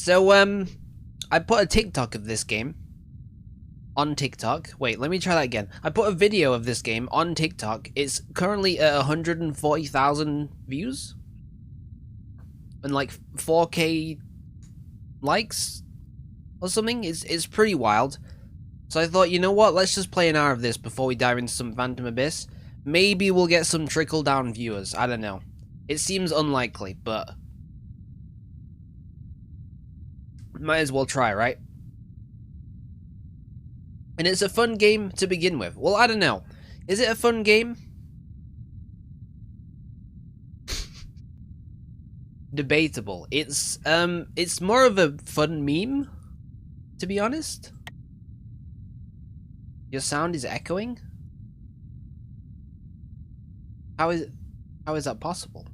So, I put a TikTok of this game on TikTok. Wait, let me try that again. I put a video of this game on TikTok. It's currently at 140,000 views and like 4K likes or something. It's pretty wild. So I thought, you know what? Let's just play an hour of this before we dive into some Phantom Abyss. Maybe we'll get some trickle-down viewers. I don't know. It seems unlikely, but might as well try, right? And it's a fun game to begin with. Well, I don't know. Is it a fun game? Debatable. It's more of a fun meme, to be honest. Your sound is echoing? How is that possible?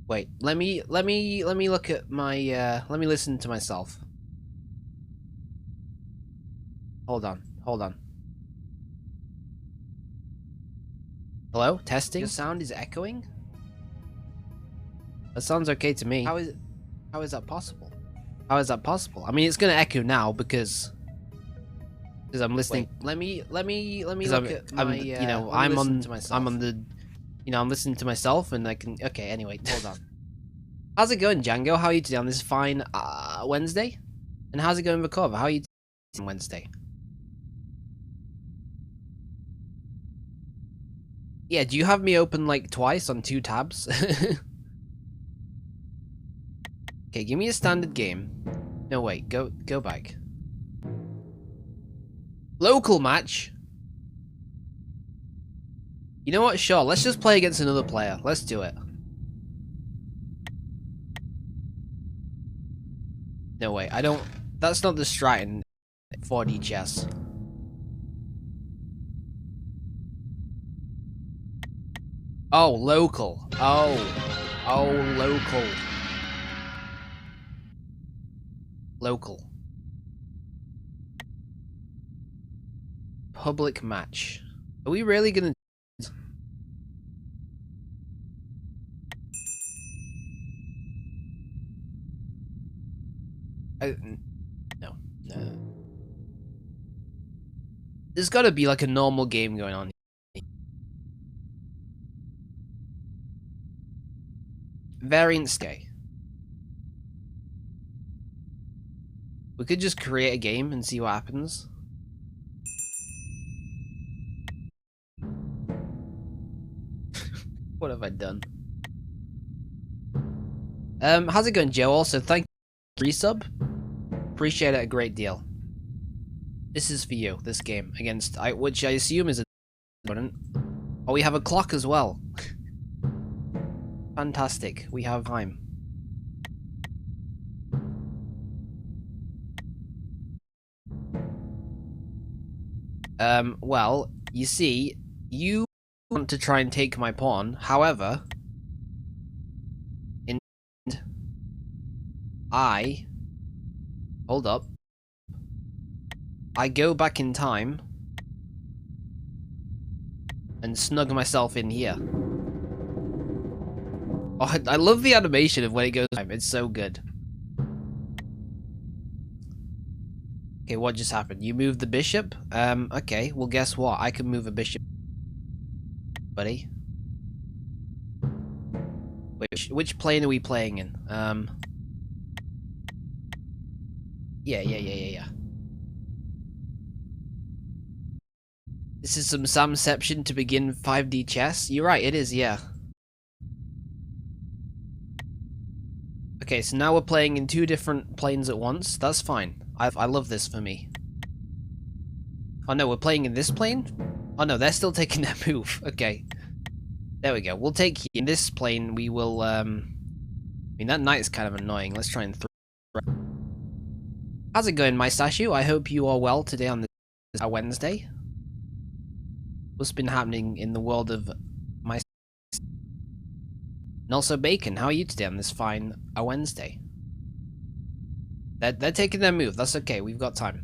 Wait, let me look at my let me listen to myself. Hold on. Hello? Testing? Your sound is echoing? That sounds okay to me. How is that possible? How is that possible? I mean, it's gonna echo now because I'm listening. Wait, let me look at my I'm on the I'm listening to myself and I can okay, anyway, hold on. How's it going, Django? How are you today on this fine Wednesday? And how's it going, Vakova? How are you on Wednesday? Yeah, do you have me open like twice on 2 tabs? Okay, give me a standard game. No, wait, go back. Local match? You know what? Sure, let's just play against another player. Let's do it. No, wait, I don't... That's not the strat in 4D chess. Oh, local. Oh, local. Local. Public match. Are we really gonna... No. There's gotta be like a normal game going on. Variant stay. We could just create a game and see what happens. What have I done? How's it going, Joe? Also, thank you for resub. Appreciate it a great deal. This is for you, this game, against which I assume is a opponent. Oh, we have a clock as well. Fantastic. We have time. Well, you see, you want to try and take my pawn, however, hold up. I go back in time and snug myself in here. Oh, I love the animation of when it goes time. It's so good. Okay, what just happened? You moved the bishop? Okay, well guess what? I can move a bishop. Buddy. Wait, which plane are we playing in? Yeah. This is some Samception to begin 5D chess? You're right, it is, yeah. Okay, so now we're playing in 2 different planes at once. That's fine. I love this for me. Oh no, we're playing in this plane? Oh no, they're still taking their move. Okay. There we go. We'll take in this plane. We will, I mean, that knight is kind of annoying. Let's try and throw. How's it going, my Sashu? I hope you are well today on this Wednesday. What's been happening in the world of my... And also Bacon, how are you today on this fine Wednesday? They're taking their move. That's okay. We've got time.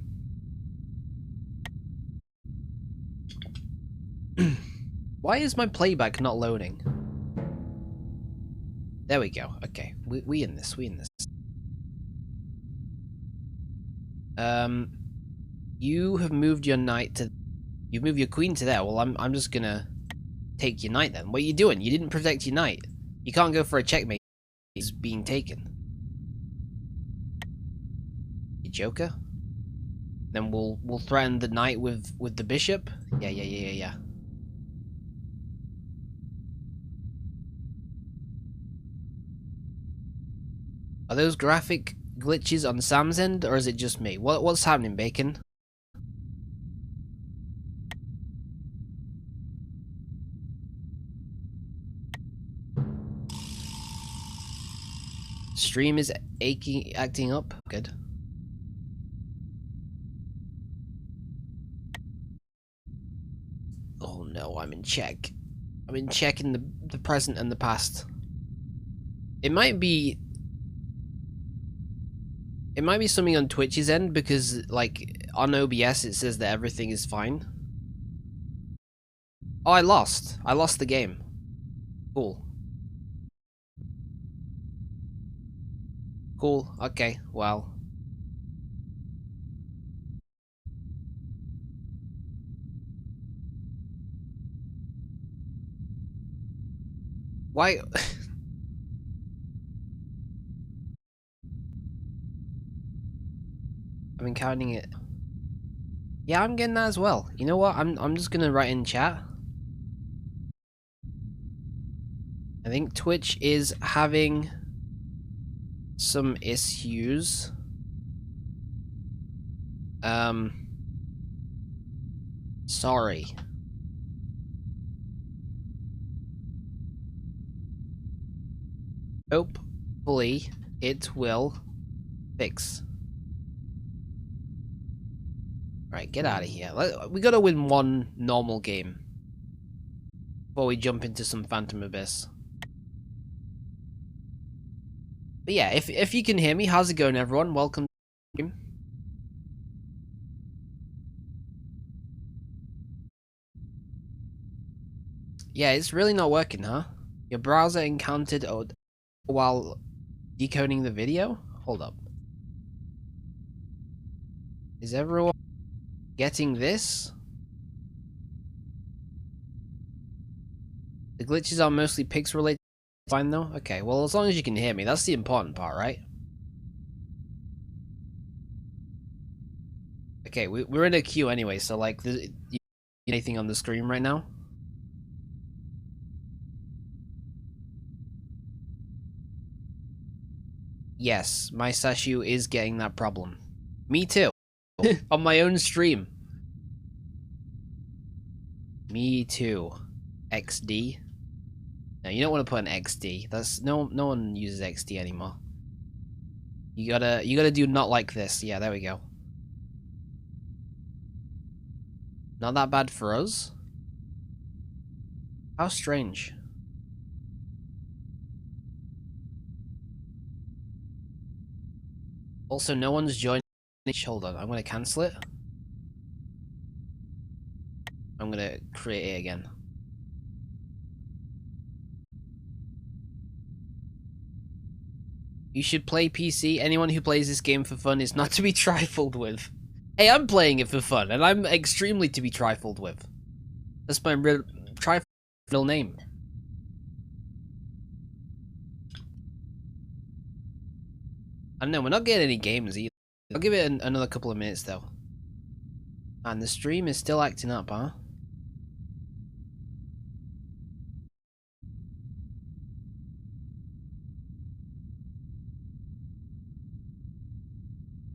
Why is my playback not loading? There we go. Okay, we in this. We in this. You have moved your knight to. You moved your queen to there. Well, I'm just gonna take your knight then. What are you doing? You didn't protect your knight. You can't go for a checkmate. He's being taken. You joker. Then we'll threaten the knight with the bishop. Yeah. Are those graphic glitches on Sam's end, or is it just me? What's happening, Bacon? Stream is acting up. Good. Oh no, I'm in check. I'm in check in the present and the past. It might be something on Twitch's end, because like on OBS it says that everything is fine. Oh, I lost the game. Cool. Okay, well. Why? I'm encountering it. Yeah, I'm getting that as well. You know what? I'm just gonna write in chat. I think Twitch is having some issues. Sorry. Hopefully it will fix. Right, get out of here. We gotta win one normal game before we jump into some Phantom Abyss. But yeah, if you can hear me, how's it going, everyone? Welcome to the stream. Yeah, it's really not working, huh? Your browser encountered while decoding the video? Hold up. Is everyone getting this? The glitches are mostly pix related. Fine though? Okay, well as long as you can hear me, that's the important part, right? Okay, we're in a queue anyway, so like, anything on the screen right now? Yes, my Sashu is getting that problem. Me too. On my own stream. Me too. XD. No, you don't want to put an XD. That's no one uses XD anymore. You gotta do not like this. Yeah, there we go. Not that bad for us. How strange. Also, no one's joining. Hold on, I'm gonna cancel it. I'm gonna create it again. You should play PC. Anyone who plays this game for fun is not to be trifled with. Hey, I'm playing it for fun, and I'm extremely to be trifled with. That's my real name. I don't know, we're not getting any games either. I'll give it another couple of minutes though. And the stream is still acting up, huh?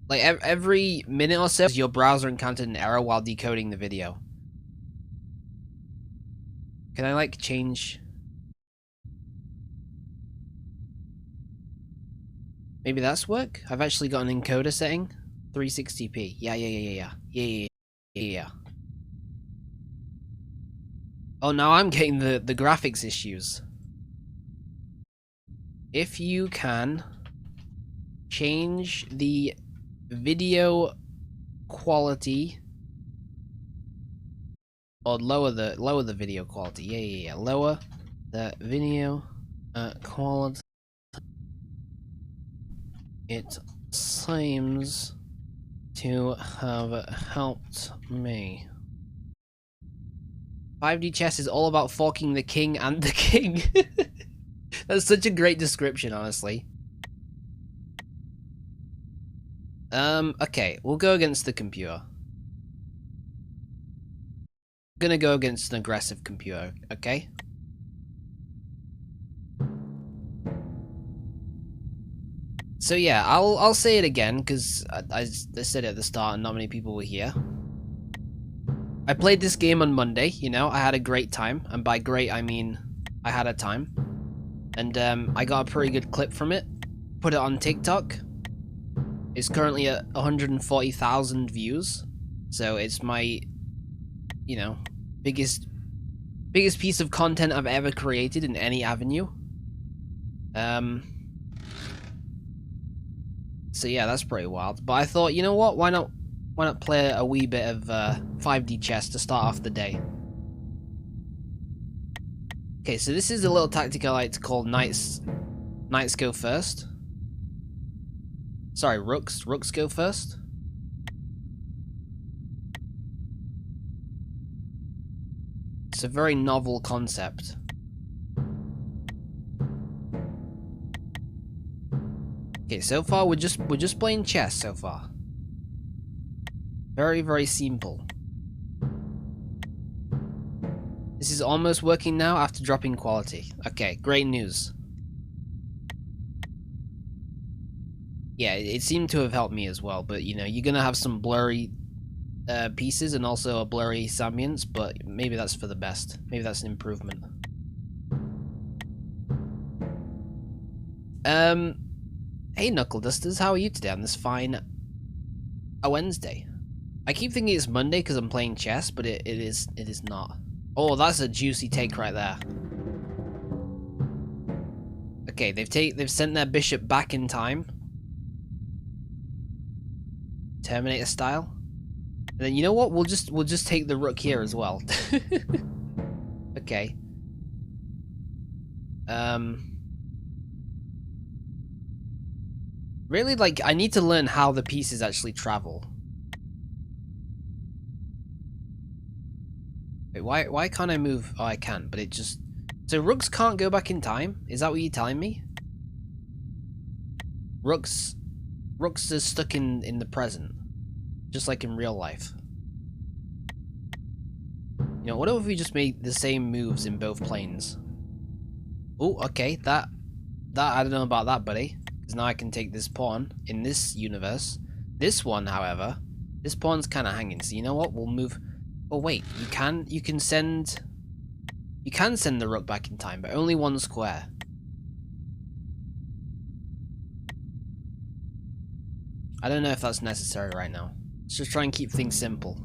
Like every minute or so, your browser encountered an error while decoding the video. Can I like change? Maybe that's work? I've actually got an encoder setting. 360p. Yeah. Oh, now I'm getting the graphics issues. If you can change the video quality or lower the video quality. Yeah. Lower the video quality. It seems to have helped me. 5D chess is all about forking the king and the king. That's such a great description, honestly. Okay, we'll go against the computer. I'm gonna go against an aggressive computer, okay? So yeah, I'll say it again, because I said it at the start and not many people were here. I played this game on Monday, you know, I had a great time, and by great I mean I had a time. And I got a pretty good clip from it, put it on TikTok. It's currently at 140,000 views, so it's my, you know, biggest piece of content I've ever created in any avenue. So yeah, that's pretty wild. But I thought, you know what? Why not play a wee bit of 5D chess to start off the day? Okay, so this is a little tactic I like to call knights go first. Sorry, rooks go first. It's a very novel concept. Okay, so far we're just playing chess so far. Very, very simple. This is almost working now after dropping quality. Okay, great news. Yeah, it seemed to have helped me as well, but you know, you're gonna have some blurry pieces and also a blurry Sambience, but maybe that's for the best. Maybe that's an improvement. Hey Knuckle Dusters, how are you today on this fine Wednesday? I keep thinking it's Monday because I'm playing chess, but it is not. Oh, that's a juicy take right there. Okay, they've sent their bishop back in time. Terminator style. And then you know what? We'll just take the rook here as well. Okay. Really, like, I need to learn how the pieces actually travel. Wait, why can't I move? Oh, I can, but it just... So rooks can't go back in time? Is that what you're telling me? Rooks are stuck in the present. Just like in real life. You know, what if we just made the same moves in both planes? Oh, okay, that I don't know about that, buddy. Because now I can take this pawn in this universe. This one, however, this pawn's kind of hanging. So you know what? We'll move. Oh wait, you can send the rook back in time, but only one square. I don't know if that's necessary right now. Let's just try and keep things simple.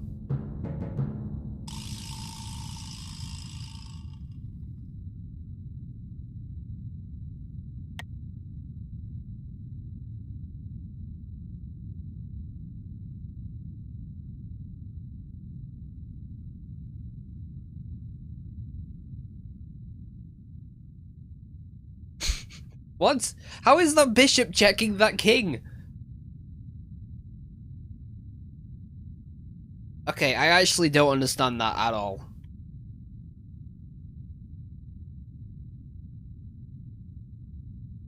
What? How is that bishop checking that king? Okay, I actually don't understand that at all.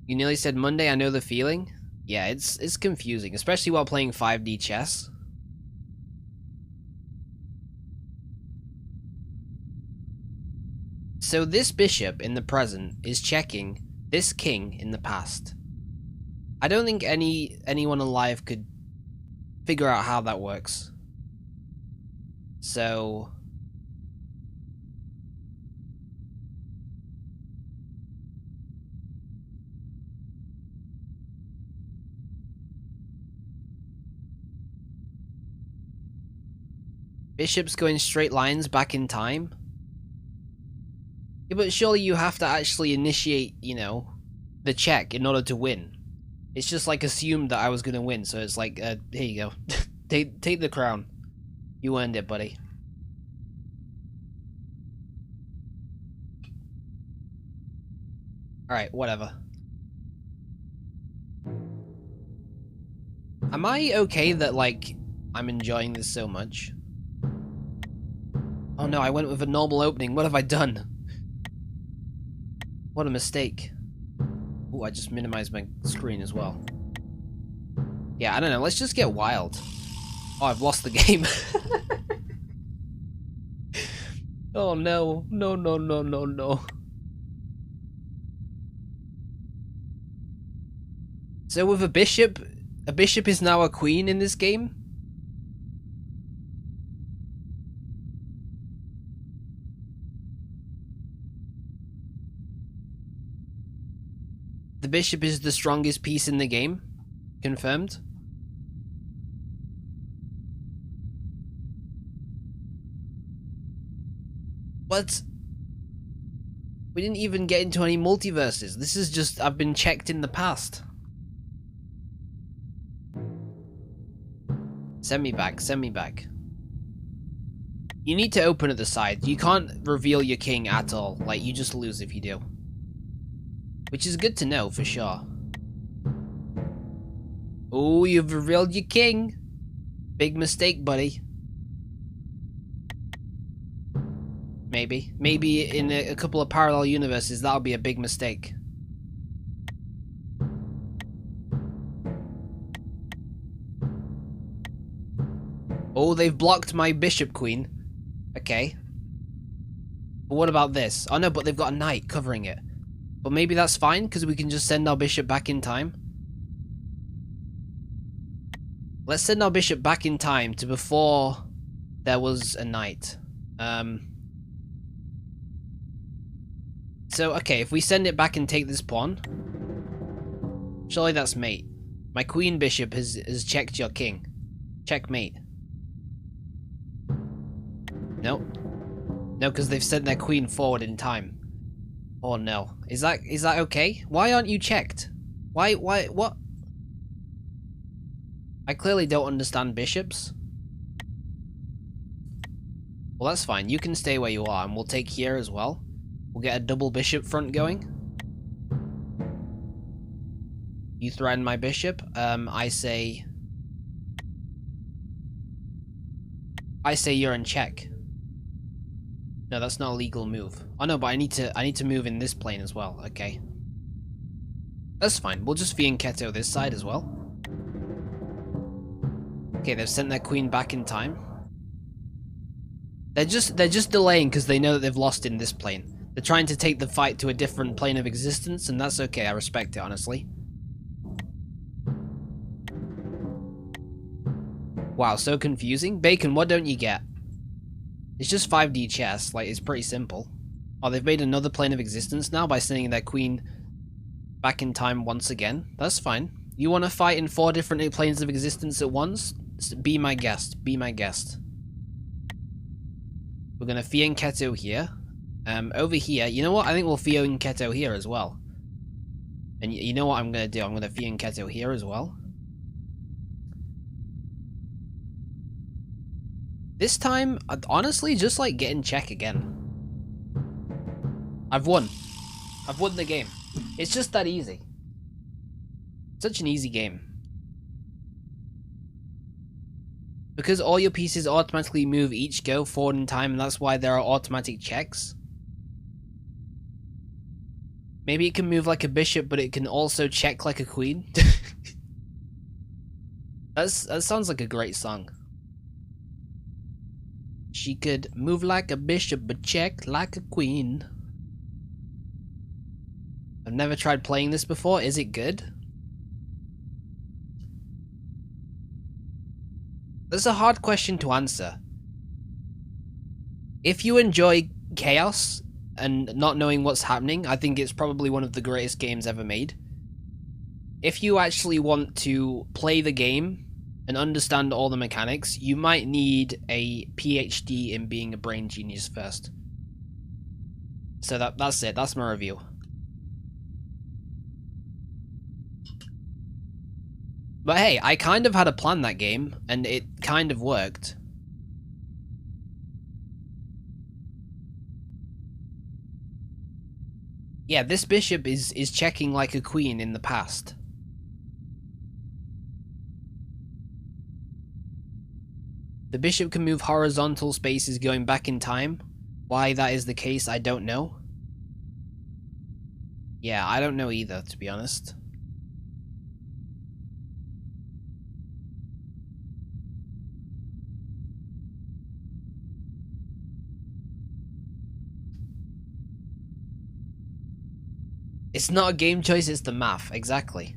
You nearly said Monday, I know the feeling. Yeah, it's confusing, especially while playing 5D chess. So this bishop in the present is checking this king in the past. I don't think anyone alive could figure out how that works. So... Bishop's going straight lines back in time? Yeah, but surely you have to actually initiate, you know, the check in order to win. It's just like assumed that I was gonna win, so it's like, here you go. take the crown. You earned it, buddy. Alright, whatever. Am I okay that, like, I'm enjoying this so much? Oh no, I went with a normal opening. What have I done? What a mistake. Oh, I just minimized my screen as well. Yeah, I don't know. Let's just get wild. Oh, I've lost the game. Oh no. No, no, no, no, no. So with a bishop is now a queen in this game? The bishop is the strongest piece in the game? Confirmed? What? We didn't even get into any multiverses. This is just, I've been checked in the past. Send me back, send me back. You need to open at the side. You can't reveal your king at all. Like, you just lose if you do. Which is good to know, for sure. Oh, you've revealed your king. Big mistake, buddy. Maybe. Maybe in a couple of parallel universes, that'll be a big mistake. Oh, they've blocked my bishop queen. Okay. But what about this? Oh no, but they've got a knight covering it. But maybe that's fine, because we can just send our bishop back in time. Let's send our bishop back in time to before there was a knight. So, okay, if we send it back and take this pawn, surely that's mate. My queen bishop has checked your king. Checkmate. Nope. No, because they've sent their queen forward in time. Oh no. Is that okay? Why aren't you checked? Why, what? I clearly don't understand bishops. Well, that's fine. You can stay where you are, and we'll take here as well. We'll get a double bishop front going. You threaten my bishop. I say you're in check. No, that's not a legal move. Oh no, but I need to move in this plane as well. Okay. That's fine. We'll just fianchetto this side as well. Okay, they've sent their queen back in time. They're just delaying because they know that they've lost in this plane. They're trying to take the fight to a different plane of existence, and that's okay. I respect it, honestly. Wow, so confusing. Bacon, what don't you get? It's just 5D chess. Like, it's pretty simple. Oh, they've made another plane of existence now by sending their queen back in time once again. That's fine. You want to fight in 4 different planes of existence at once? Be my guest. Be my guest. We're going to fianchetto here. Over here, you know what? I think we'll fianchetto here as well. And you know what I'm going to do? I'm going to fianchetto here as well. This time, I'd honestly just like get in check again. I've won. I've won the game. It's just that easy. Such an easy game. Because all your pieces automatically move each go forward in time, and that's why there are automatic checks. Maybe it can move like a bishop, but it can also check like a queen. That sounds like a great song. She could move like a bishop, but check like a queen. I've never tried playing this before. Is it good? That's a hard question to answer. If you enjoy chaos and not knowing what's happening, I think it's probably one of the greatest games ever made. If you actually want to play the game and understand all the mechanics, you might need a PhD in being a brain genius first. So that's it. That's my review. But hey, I kind of had a plan that game, and it kind of worked. Yeah, this bishop is checking like a queen in the past. The bishop can move horizontal spaces going back in time. Why that is the case, I don't know. Yeah, I don't know either, to be honest. It's not a game choice, it's the math, exactly.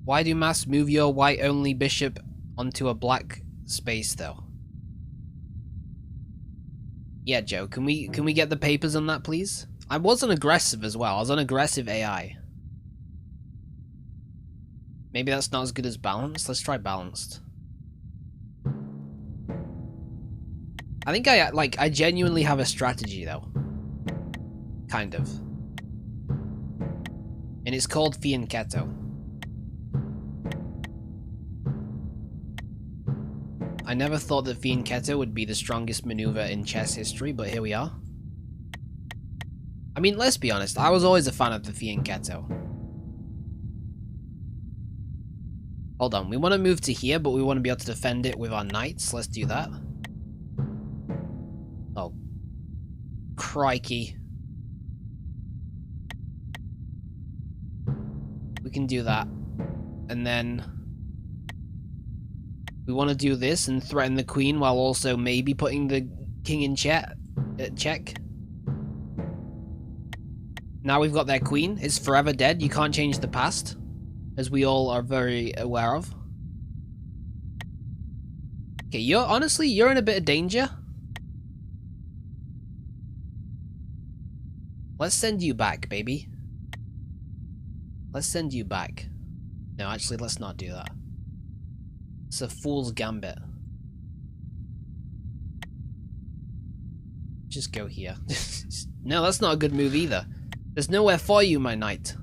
Why do maths move your white-only bishop onto a black space, though? Yeah, Joe, can we get the papers on that, please? I wasn't aggressive as well. I was on aggressive AI. Maybe that's not as good as balanced. Let's try balanced. I think I genuinely have a strategy, though. Kind of. And it's called Fianchetto. I never thought that Fianchetto would be the strongest maneuver in chess history, but here we are. I mean, let's be honest, I was always a fan of the Fianchetto. Hold on, we want to move to here, but we want to be able to defend it with our knights. Let's do that. Oh. Crikey. We can do that. And then we want to do this and threaten the queen while also maybe putting the king in check. Now we've got their queen. It's forever dead. You can't change the past, as we all are very aware of. Okay, you're in a bit of danger. Let's send you back, baby. Let's send you back. No, actually, let's not do that. It's a fool's gambit. Just go here. No, that's not a good move either. There's nowhere for you, my knight.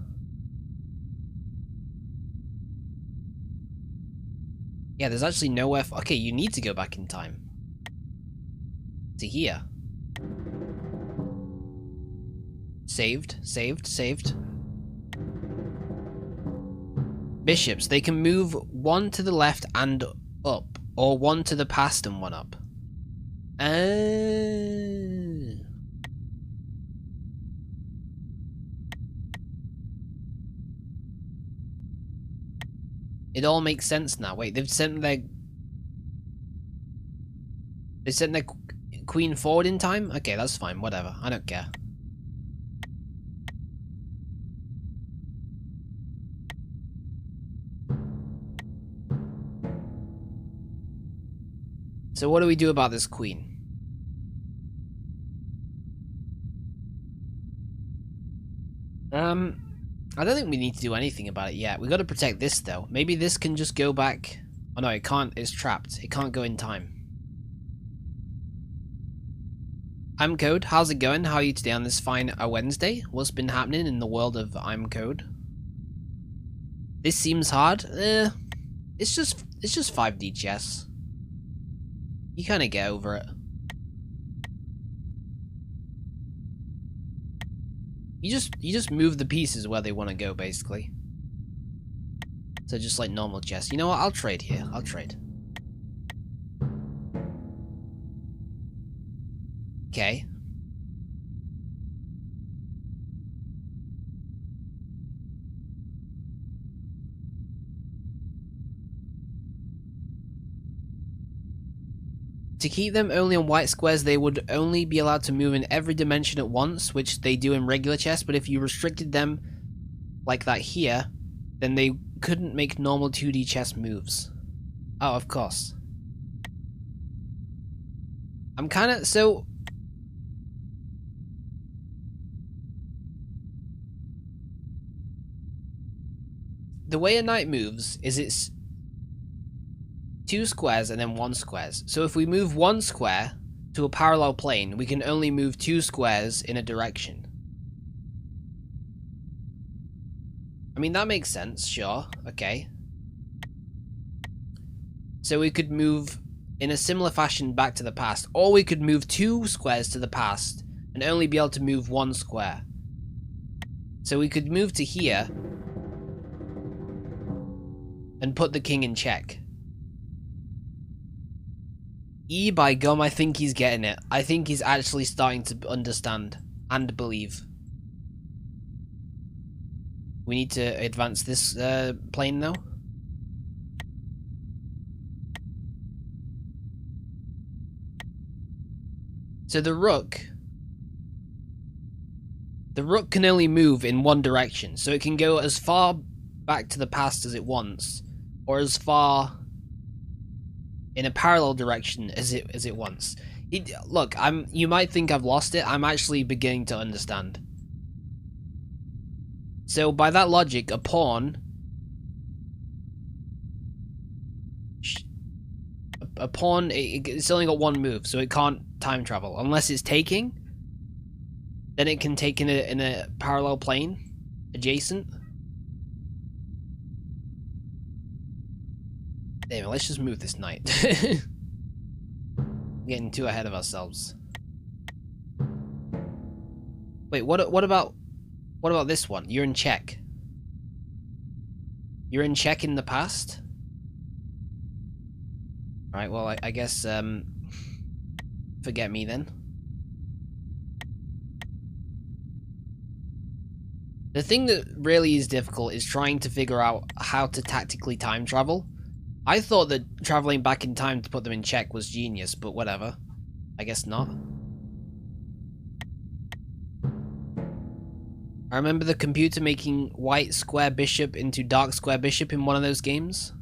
Yeah, there's actually nowhere for... Okay, you need to go back in time. To here. Saved, saved, saved. Bishops, they can move one to the left and up, or one to the past and one up. It all makes sense now. Wait, they've sent their queen forward in time? Okay, that's fine, whatever. I don't care. So what do we do about this queen? I don't think we need to do anything about it yet. We got to protect this though. Maybe this can just go back. Oh no, it can't. It's trapped. It can't go in time. I'm Code. How's it going? How are you today on this fine Wednesday? What's been happening in the world of I'm Code? This seems hard. It's just 5D chess. You kind of get over it. You just move the pieces where they want to go, basically. So just like normal chess. You know what? I'll trade here. I'll trade. Okay. To keep them only on white squares, they would only be allowed to move in every dimension at once, which they do in regular chess, but if you restricted them like that here, then they couldn't make normal 2D chess moves. Oh, of course. I'm kind of... So... The way a knight moves is it's 2 squares and then 1 squares. So if we move 1 square to a parallel plane, we can only move 2 squares in a direction. I mean, that makes sense, sure. Okay. So we could move in a similar fashion back to the past, or we could move 2 squares to the past and only be able to move 1 square. So we could move to here and put the king in check. E, by gum, I think he's getting it. I think he's actually starting to understand and believe. We need to advance this plane though. So the rook can only move in one direction, so it can go as far back to the past as it wants, or as far in a parallel direction as it wants. Look, you might think I've lost it. I'm actually beginning to understand. So by that logic, a pawn it's only got one move, so it can't time travel unless it's taking. Then it can take in a parallel plane adjacent. Damn, let's just move this knight. Getting too ahead of ourselves. Wait, what about this one? You're in check. You're in check in the past? Alright, well, I guess, forget me then. The thing that really is difficult is trying to figure out how to tactically time travel. I thought that traveling back in time to put them in check was genius, but whatever. I guess not. I remember the computer making white square bishop into dark square bishop in one of those games.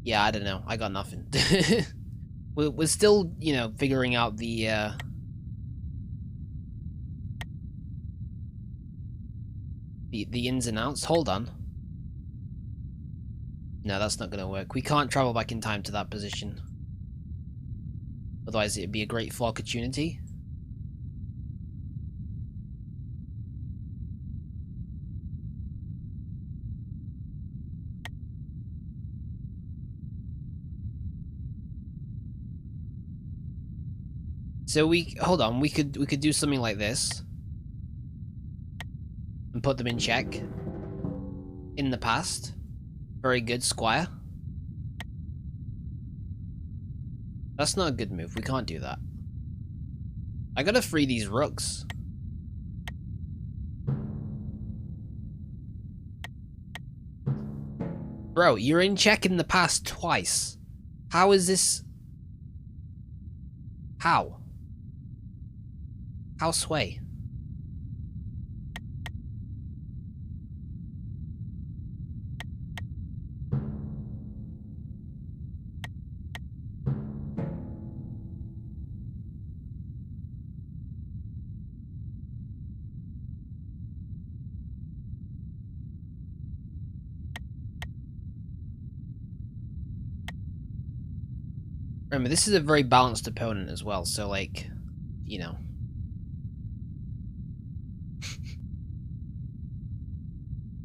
Yeah, I don't know. I got nothing. We're still, you know, figuring out the ins and outs. Hold on. No, that's not gonna work. We can't travel back in time to that position. Otherwise it'd be a great opportunity. So hold on, we could do something like this. And put them in check. In the past. Very good, squire. That's not a good move. We can't do that. I gotta free these rooks. Bro, you're in check in the past twice. How is this? How? How sway? Remember, this is a very balanced opponent as well, so like, you know.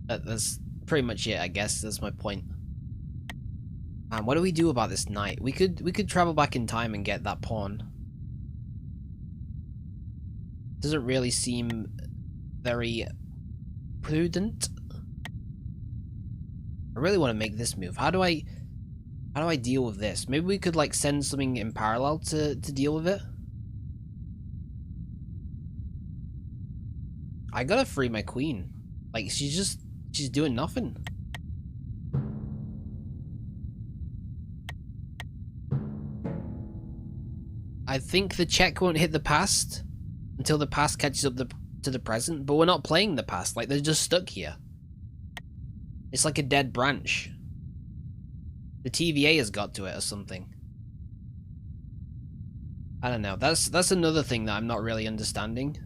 That's pretty much it, I guess. That's my point. Man, what do we do about this knight? We could travel back in time and get that pawn. Doesn't really seem very prudent. I really want to make this move. How do I deal with this? Maybe we could like send something in parallel to deal with it. I gotta free my queen. Like she's doing nothing. I think the check won't hit the past until the past catches up to the present, but we're not playing the past. Like they're just stuck here. It's like a dead branch. The TVA has got to it or something. I don't know. That's another thing that I'm not really understanding.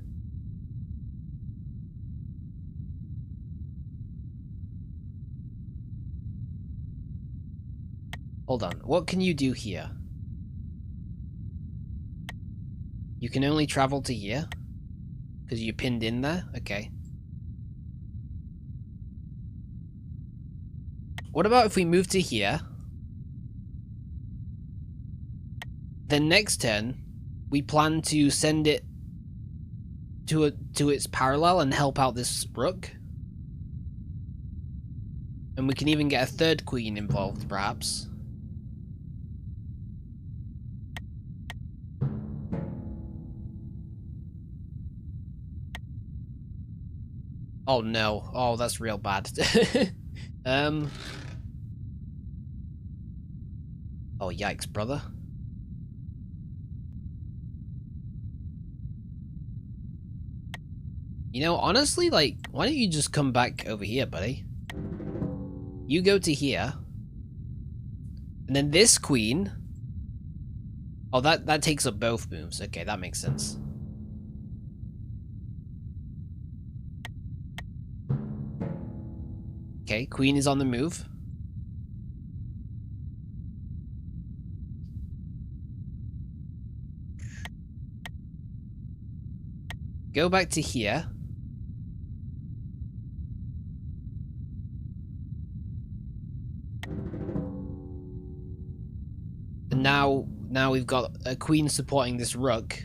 Hold on. What can you do here? You can only travel to here? Because you're pinned in there? Okay. What about if we move to here? Then next turn, we plan to send it to its parallel and help out this rook. And we can even get a third queen involved, perhaps. Oh no. Oh, that's real bad. Oh, yikes, brother. You know, honestly, like, why don't you just come back over here, buddy? You go to here. And then this queen... Oh, that takes up both moves. Okay, that makes sense. Okay, queen is on the move. Go back to here. And now we've got a queen supporting this rook.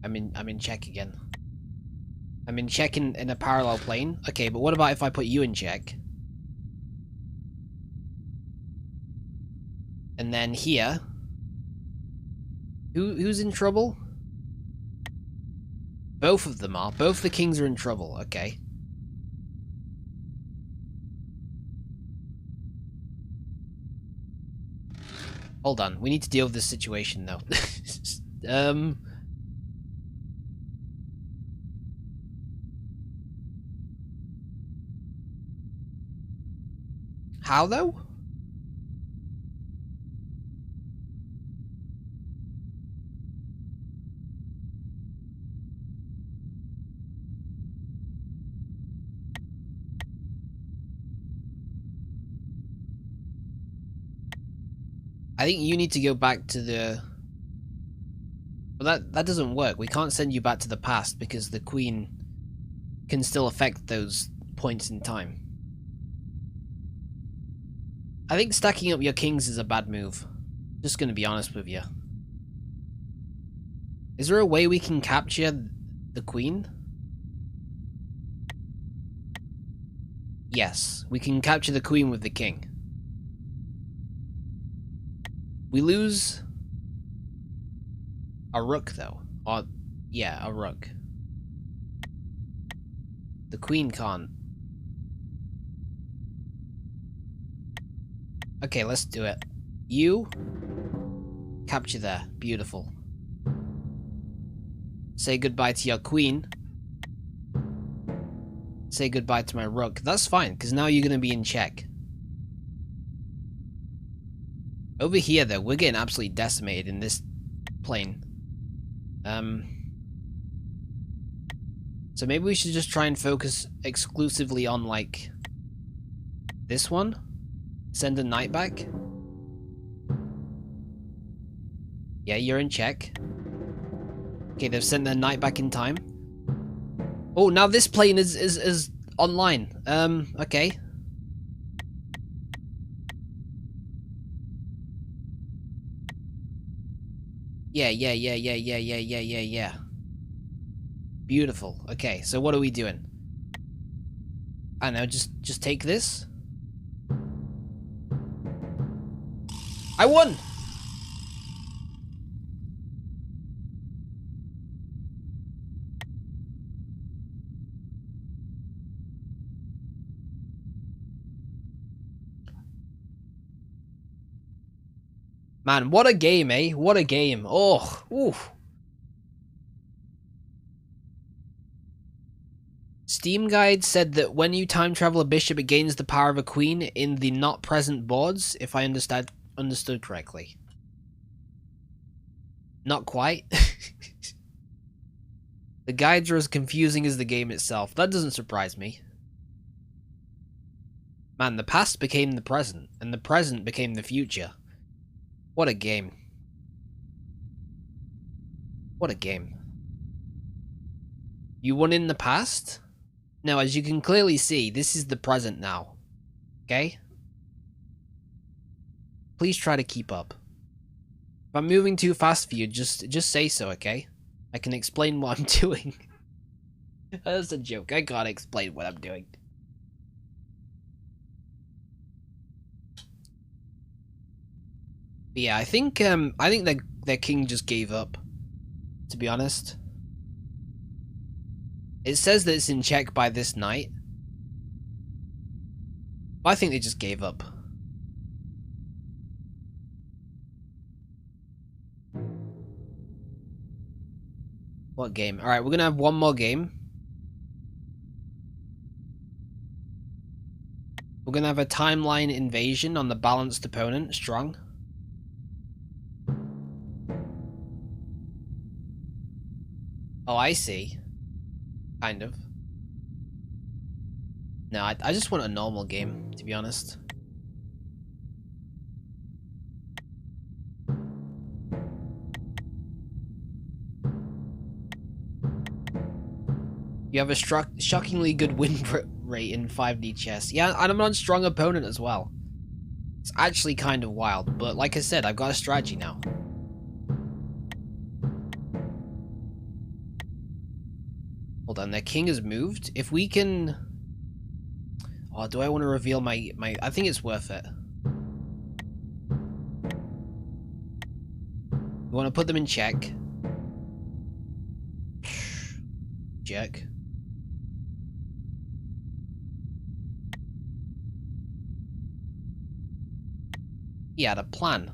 I'm in check again. I'm in check in a parallel plane. Okay, but what about if I put you in check? And then here. Who's in trouble? Both of them are. Both the kings are in trouble. Okay. Hold on. We need to deal with this situation, though. How, though? I think you need to go back to the... Well, that doesn't work. We can't send you back to the past because the queen can still affect those points in time. I think stacking up your kings is a bad move. Just gonna be honest with you. Is there a way we can capture the queen? Yes, we can capture the queen with the king. We lose a rook, though. Or, yeah, a rook. The queen can't. Okay, let's do it. You capture there. Beautiful. Say goodbye to your queen. Say goodbye to my rook. That's fine, because now you're going to be in check. Over here, though, we're getting absolutely decimated in this plane. So maybe we should just try and focus exclusively on, like, this one? Send a knight back? Yeah, you're in check. Okay, they've sent their knight back in time. Oh, now this plane is online. Okay. Yeah. Beautiful. Okay, so what are we doing? I don't know, just take this. I won! Man, what a game, eh? What a game. Oh, oof. Steam Guide said that when you time travel a bishop, it gains the power of a queen in the not present boards, if I understood correctly. Not quite. The guides are as confusing as the game itself. That doesn't surprise me. Man, the past became the present, and the present became the future. What a game. What a game. You won in the past? Now, as you can clearly see, this is the present now. Okay? Please try to keep up. If I'm moving too fast for you, just say so, okay? I can explain what I'm doing. That's a joke. I can't explain what I'm doing. But yeah, I think their king just gave up, to be honest. It says that it's in check by this night. But I think they just gave up. What game? Alright, we're gonna have one more game. We're gonna have a timeline invasion on the balanced opponent, strong. Oh, I see. Kind of. No, I just want a normal game, to be honest. You have a shockingly good win rate in 5D chess. Yeah, and I'm on a strong opponent as well. It's actually kind of wild, but like I said, I've got a strategy now. Hold on, their king has moved. If we can... Oh, do I want to reveal my... I think it's worth it. You want to put them in check. Jerk. He had a plan.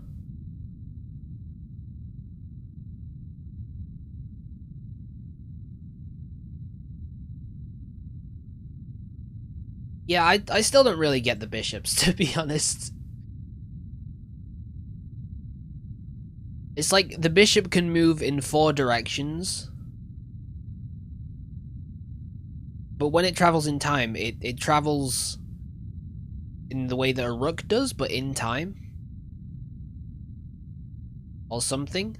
Yeah, I still don't really get the bishops, to be honest. It's like the bishop can move in 4 directions. But when it travels in time, it travels in the way that a rook does, but in time. Or something.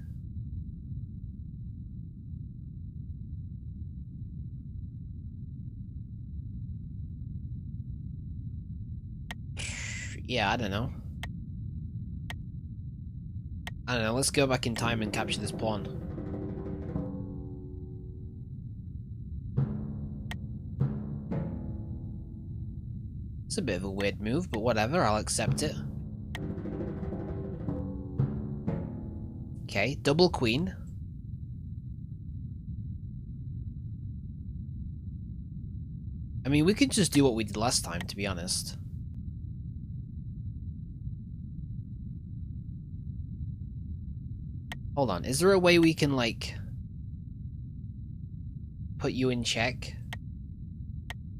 Yeah, I don't know. I don't know, let's go back in time and capture this pawn. It's a bit of a weird move, but whatever, I'll accept it. Okay, double queen. I mean, we could just do what we did last time, to be honest. Hold on, is there a way we can, like, put you in check?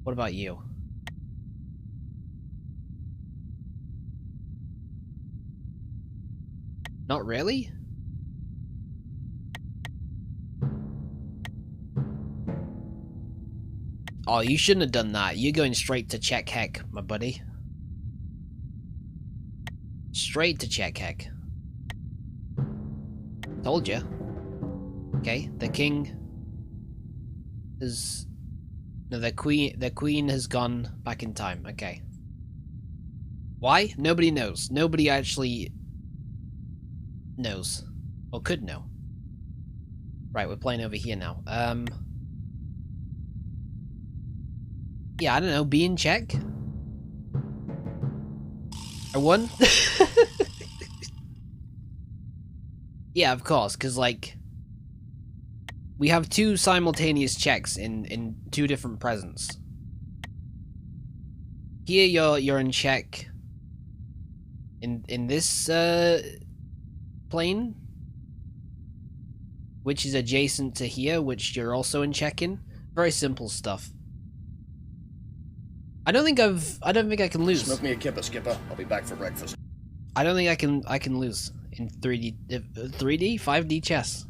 What about you? Not really? Oh, you shouldn't have done that. You're going straight to check heck, my buddy. Straight to check heck. Told you. Okay, the king is... No, the queen has gone back in time. Okay. Why? Nobody knows. Nobody actually knows. Or could know. Right, we're playing over here now. Yeah, I don't know. Be in check. I won? Yeah, of course, because, like, we have 2 simultaneous checks in 2 different presents. Here you're in check in this plane, which is adjacent to here, which you're also in check in. Very simple stuff. I don't think I can lose. Smoke me a kipper, skipper. I'll be back for breakfast. I don't think I can lose in 3D 5D chess.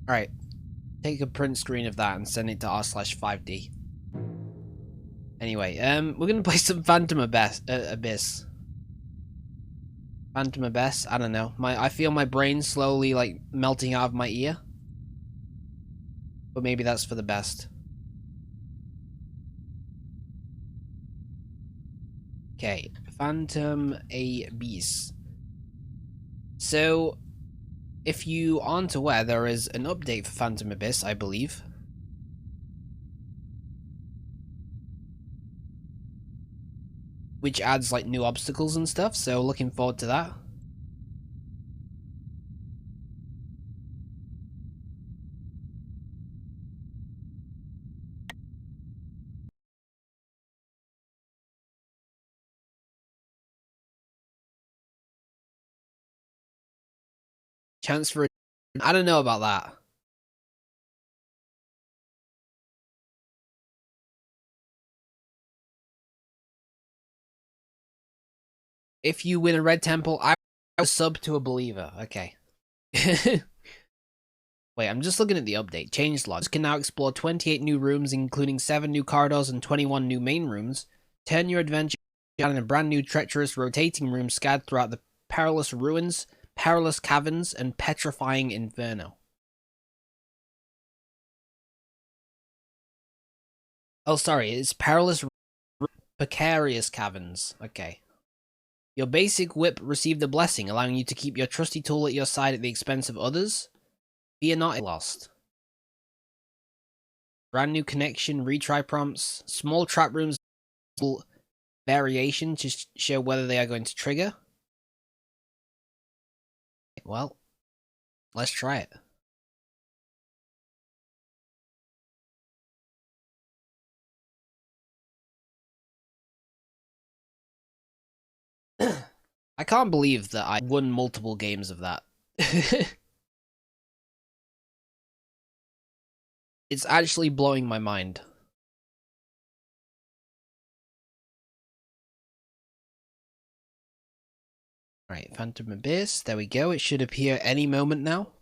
Alright. Take a print screen of that and send it to r/5D. Anyway, we're gonna play some Phantom Abyss. Phantom Abyss? I don't know. I feel my brain slowly, like, melting out of my ear. But maybe that's for the best. Okay, Phantom Abyss. So, if you aren't aware, there is an update for Phantom Abyss, I believe. Which adds like new obstacles and stuff, so looking forward to that. Chance for I don't know about that. If you win a red temple, I will sub to a believer. Okay. Wait, I'm just looking at the update. Change logs can now explore 28 new rooms, including 7 new corridors and 21 new main rooms. Turn your adventure in a brand new treacherous rotating room scattered throughout the perilous ruins, perilous caverns, and petrifying inferno. Oh, sorry, it's perilous, precarious caverns. Okay. Your basic whip received a blessing, allowing you to keep your trusty tool at your side at the expense of others. Fear not lost. Brand new connection, retry prompts, small trap rooms, variation to show whether they are going to trigger. Well, let's try it. I can't believe that I won multiple games of that. It's actually blowing my mind. Right, Phantom Abyss, there we go. It should appear any moment now.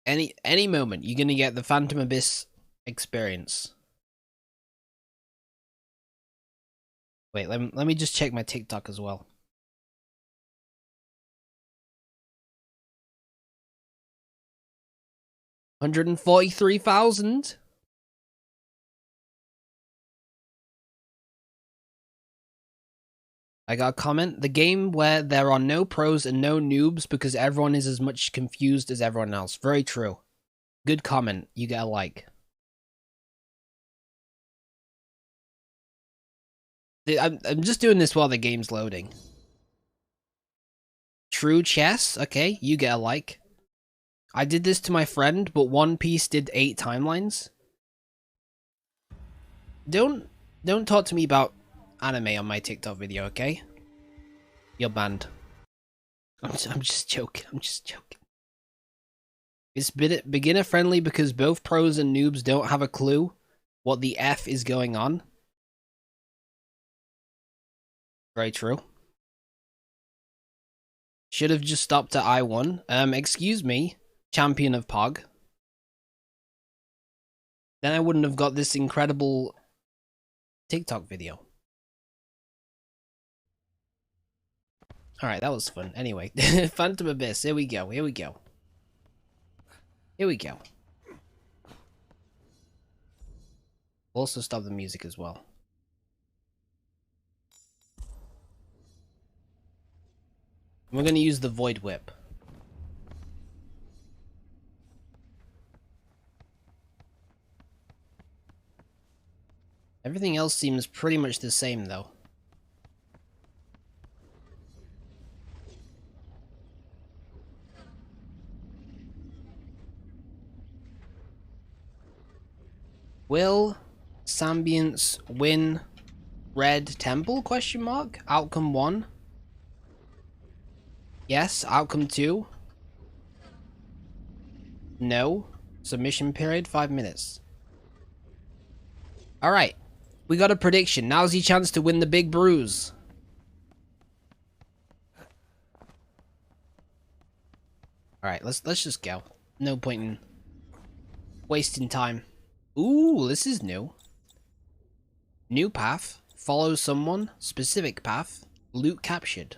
Any moment, you're gonna get the Phantom Abyss experience. Wait, let me just check my TikTok as well. 143,000. I got a comment. The game where there are no pros and no noobs because everyone is as much confused as everyone else. Very true. Good comment. You get a like. I'm just doing this while the game's loading. True chess. Okay, you get a like. I did this to my friend, but One Piece did 8 timelines. Don't talk to me about anime on my TikTok video, okay? You're banned. I'm just joking. I'm just joking. It's beginner friendly because both pros and noobs don't have a clue what the F is going on. Very true. Should have just stopped at I1. Excuse me, champion of Pog. Then I wouldn't have got this incredible TikTok video. Alright, that was fun. Anyway, Phantom Abyss. Here we go. Here we go. Here we go. Also stop the music as well. We're going to use the Void Whip. Everything else seems pretty much the same, though. Will Sambience win Red Temple? Question mark. Outcome 1. Yes. Outcome 2. No. Submission period 5 minutes. Alright. We got a prediction. Now's your chance to win the big bruise. Alright, let's just go. No point in wasting time. Ooh, this is new. New path. Follow someone. Specific path. Loot captured.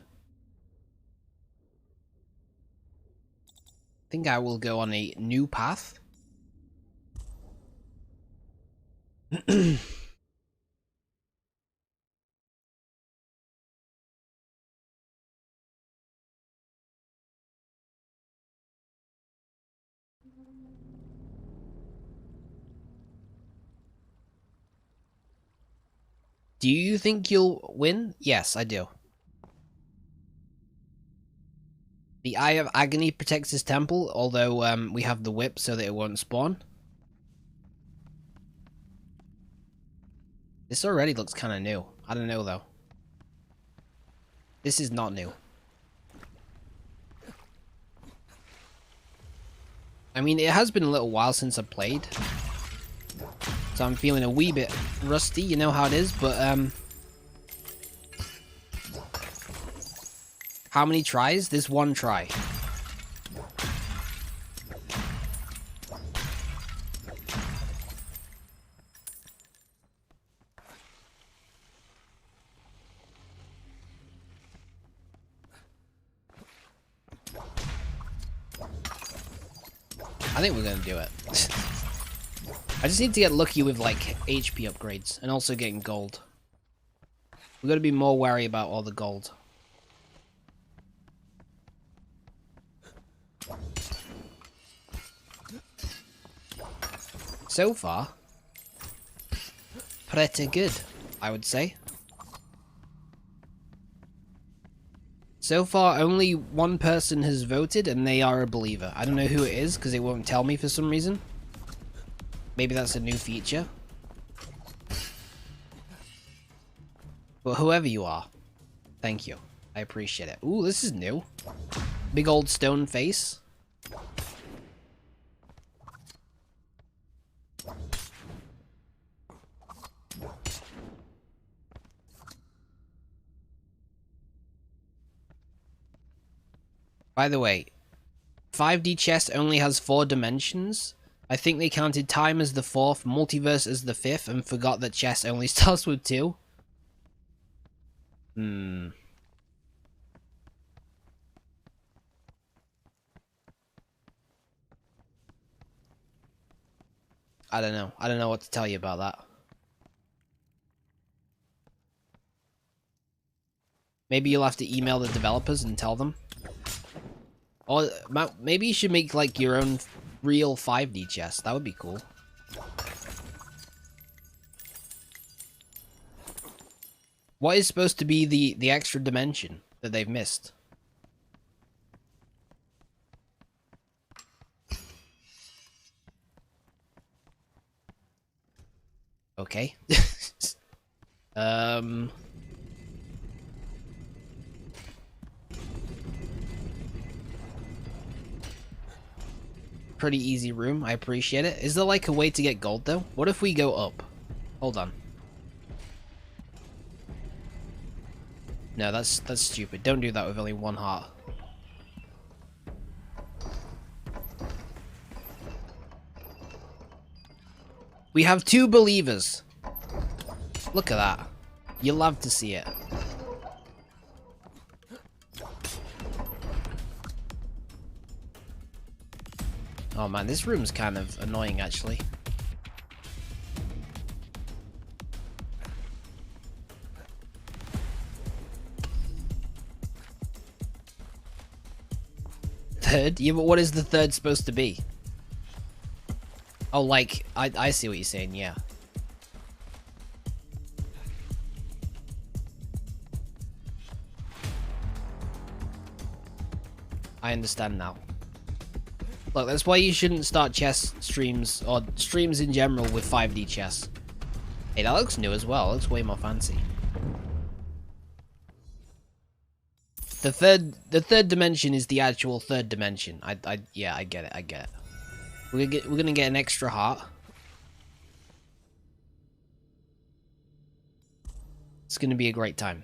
I think I will go on a new path. Do you think you'll win? Yes, I do. The Eye of Agony protects his temple, although we have the whip so that it won't spawn. This already looks kind of new. I don't know though. This is not new. I mean, it has been a little while since I played. So I'm feeling a wee bit rusty, you know how it is, but how many tries? This one try. I think we're gonna do it. I just need to get lucky with like HP upgrades and also getting gold. We gotta be more wary about all the gold. So far, pretty good, I would say. So far, only one person has voted, and they are a believer. I don't know who it is, because it won't tell me for some reason. Maybe that's a new feature. But whoever you are, thank you. I appreciate it. Ooh, this is new. Big old stone face. By the way, 5D chess only has 4 dimensions. I think they counted time as the 4th, multiverse as the 5th, and forgot that chess only starts with 2. I don't know. I don't know what to tell you about that. Maybe you'll have to email the developers and tell them. Or maybe you should make like your own real 5D chess. That would be cool. What is supposed to be the extra dimension that they've missed? Okay. Pretty easy room. I appreciate it. Is there like a way to get gold though? What if we go up? Hold on. No, that's stupid. Don't do that with only one heart. We have 2 believers. Look at that. You love to see it. Oh man, this room's kind of annoying actually. Third? Yeah, but what is the third supposed to be? Oh, like, I see what you're saying, yeah. I understand now. Look, that's why you shouldn't start chess streams, or streams in general, with 5D chess. Hey, that looks new as well. It looks way more fancy. The third dimension is the actual third dimension. Yeah, I get it. We're gonna get an extra heart. It's gonna be a great time.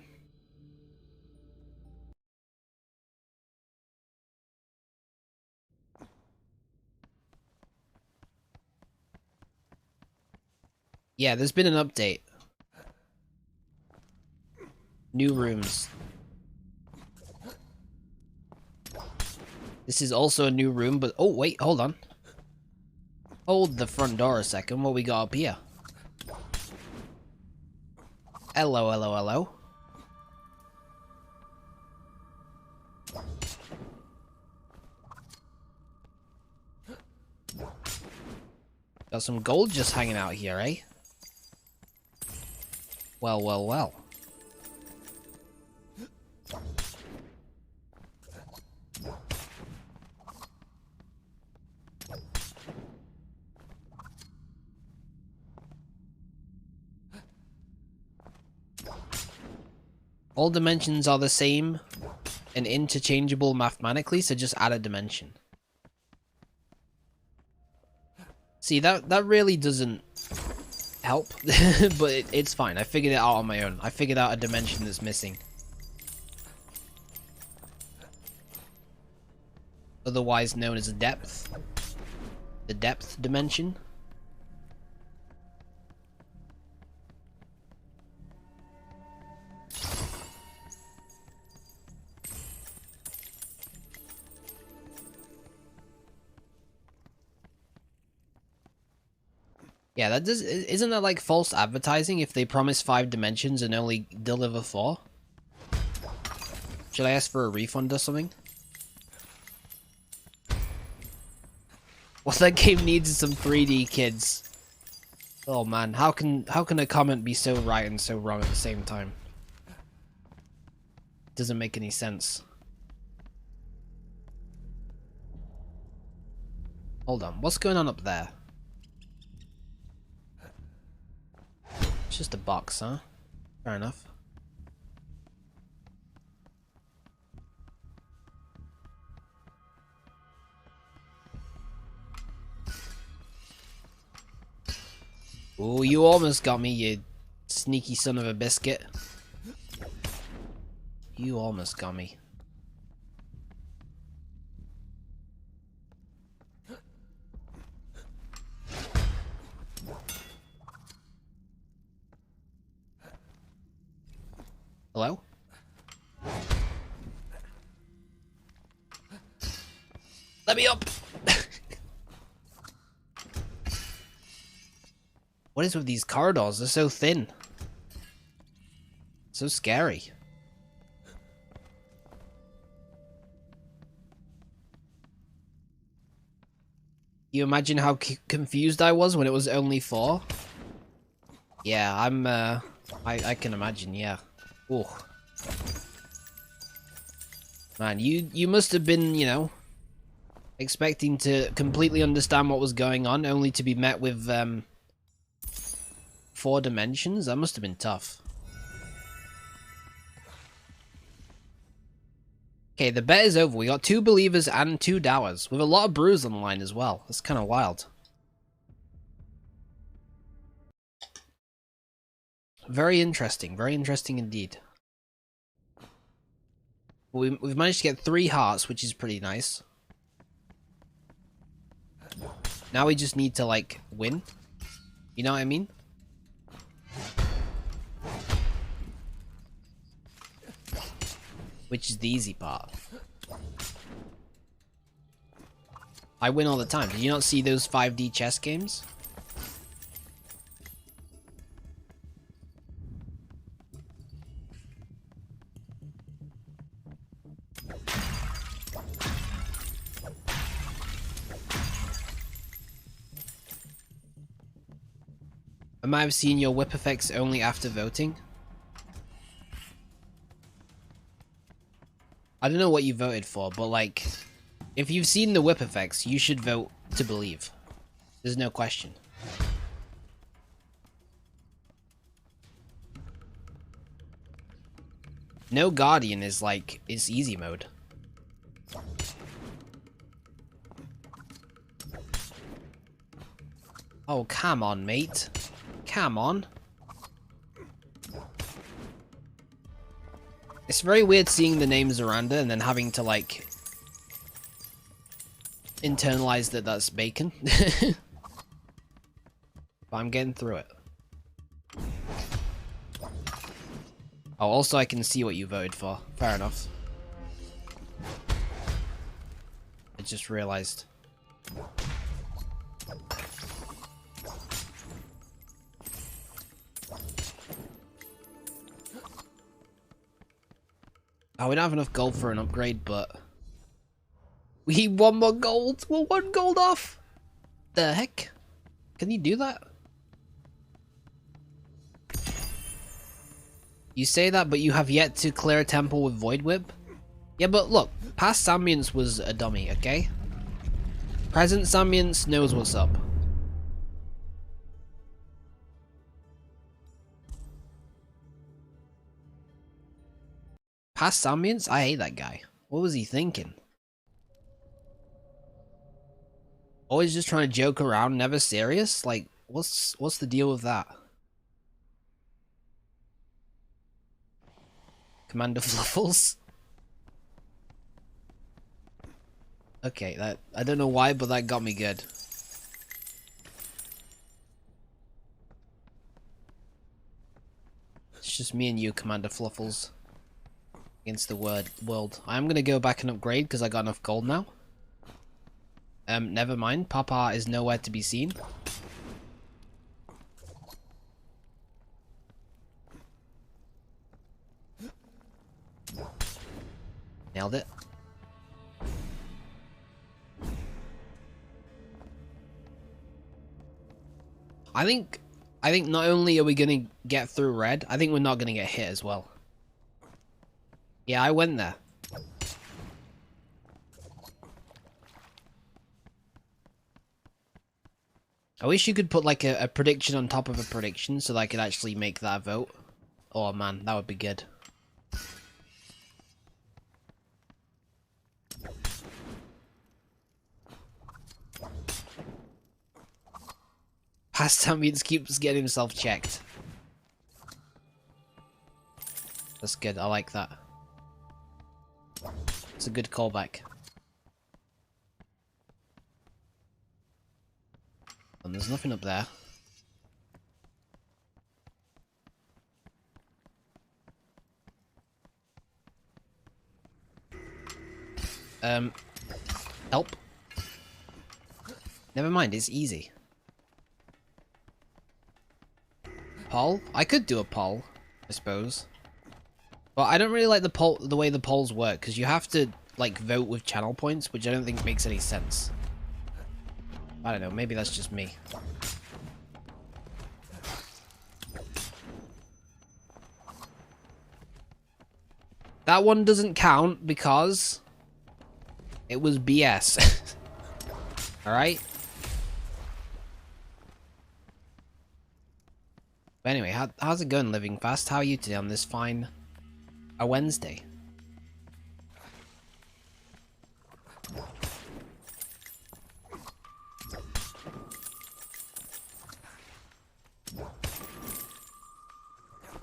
Yeah, there's been an update. New rooms. This is also a new room, but oh wait, hold on. Hold the front door a second. What we got up here? Hello, hello, hello. Got some gold just hanging out here, eh? Well, well, well. All dimensions are the same and interchangeable mathematically, so just add a dimension. See, that really doesn't help, but it's fine. I figured it out on my own. I figured out a dimension that's missing. Otherwise known as a depth. The depth dimension. Yeah, isn't that like false advertising if they promise 5 dimensions and only deliver 4? Should I ask for a refund or something? What that game needs is some 3D, kids. Oh man, how can a comment be so right and so wrong at the same time? Doesn't make any sense. Hold on, what's going on up there? It's just a box, huh? Fair enough. Ooh, you almost got me, you sneaky son of a biscuit. You almost got me. Hello? Let me up! What is with these corridors? They're so thin. So scary. You imagine how confused I was when it was only 4? Yeah, I can imagine, yeah. Ooh. Man, you must have been, you know, expecting to completely understand what was going on, only to be met with, 4 dimensions? That must have been tough. Okay, the bet is over. We got 2 believers and 2 doubters, with a lot of brews on the line as well. That's kind of wild. Very interesting indeed. We've managed to get 3 hearts, which is pretty nice. Now we just need to, like, win. You know what I mean? Which is the easy part. I win all the time. Did you not see those 5D chess games? I might have seen your whip effects only after voting. I don't know what you voted for, but like, if you've seen the whip effects, you should vote to believe. There's no question. No Guardian is like, it's easy mode. Oh, come on, mate. Come on. It's very weird seeing the name Zoranda and then having to, like, internalize that that's bacon. But I'm getting through it. Oh, also I can see what you voted for. Fair enough. I just realized. Oh, we don't have enough gold for an upgrade, but... We need 1 more gold! We're 1 gold off! The heck? Can you do that? You say that, but you have yet to clear a temple with Void Whip? Yeah, but look, past Sambience was a dummy, okay? Present Sambience knows what's up. Past Sambience? I hate that guy. What was he thinking? Always just trying to joke around, never serious? Like, what's the deal with that? Commander Fluffles? Okay, that I don't know why, but that got me good. It's just me and you, Commander Fluffles. Against the world. I'm gonna go back and upgrade because I got enough gold now. Never mind. Papa is nowhere to be seen. Nailed it. I think not only are we gonna get through red, I think we're not gonna get hit as well. Yeah, I went there. I wish you could put like a prediction on top of a prediction so that I could actually make that vote. Oh man, that would be good. Past Sambience keeps getting himself checked. That's good, I like that. It's a good callback. And there's nothing up there. Help. Never mind, it's easy. Poll? I could do a poll, I suppose. But I don't really like the way the polls work, because you have to, like, vote with channel points, which I don't think makes any sense. I don't know, maybe that's just me. That one doesn't count because it was BS. Alright? But anyway, how's it going, Living Fast? How are you today on this fine Wednesday?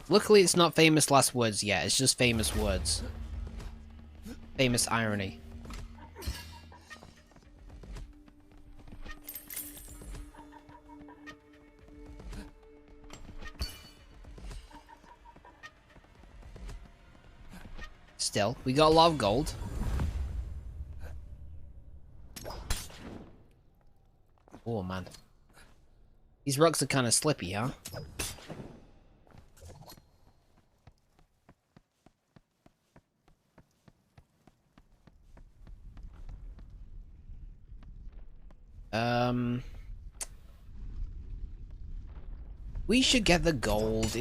Luckily, it's not famous last words yet. It's just famous words. Famous irony. Still, we got a lot of gold. Oh, man. These rocks are kind of slippy, huh? We should get the gold.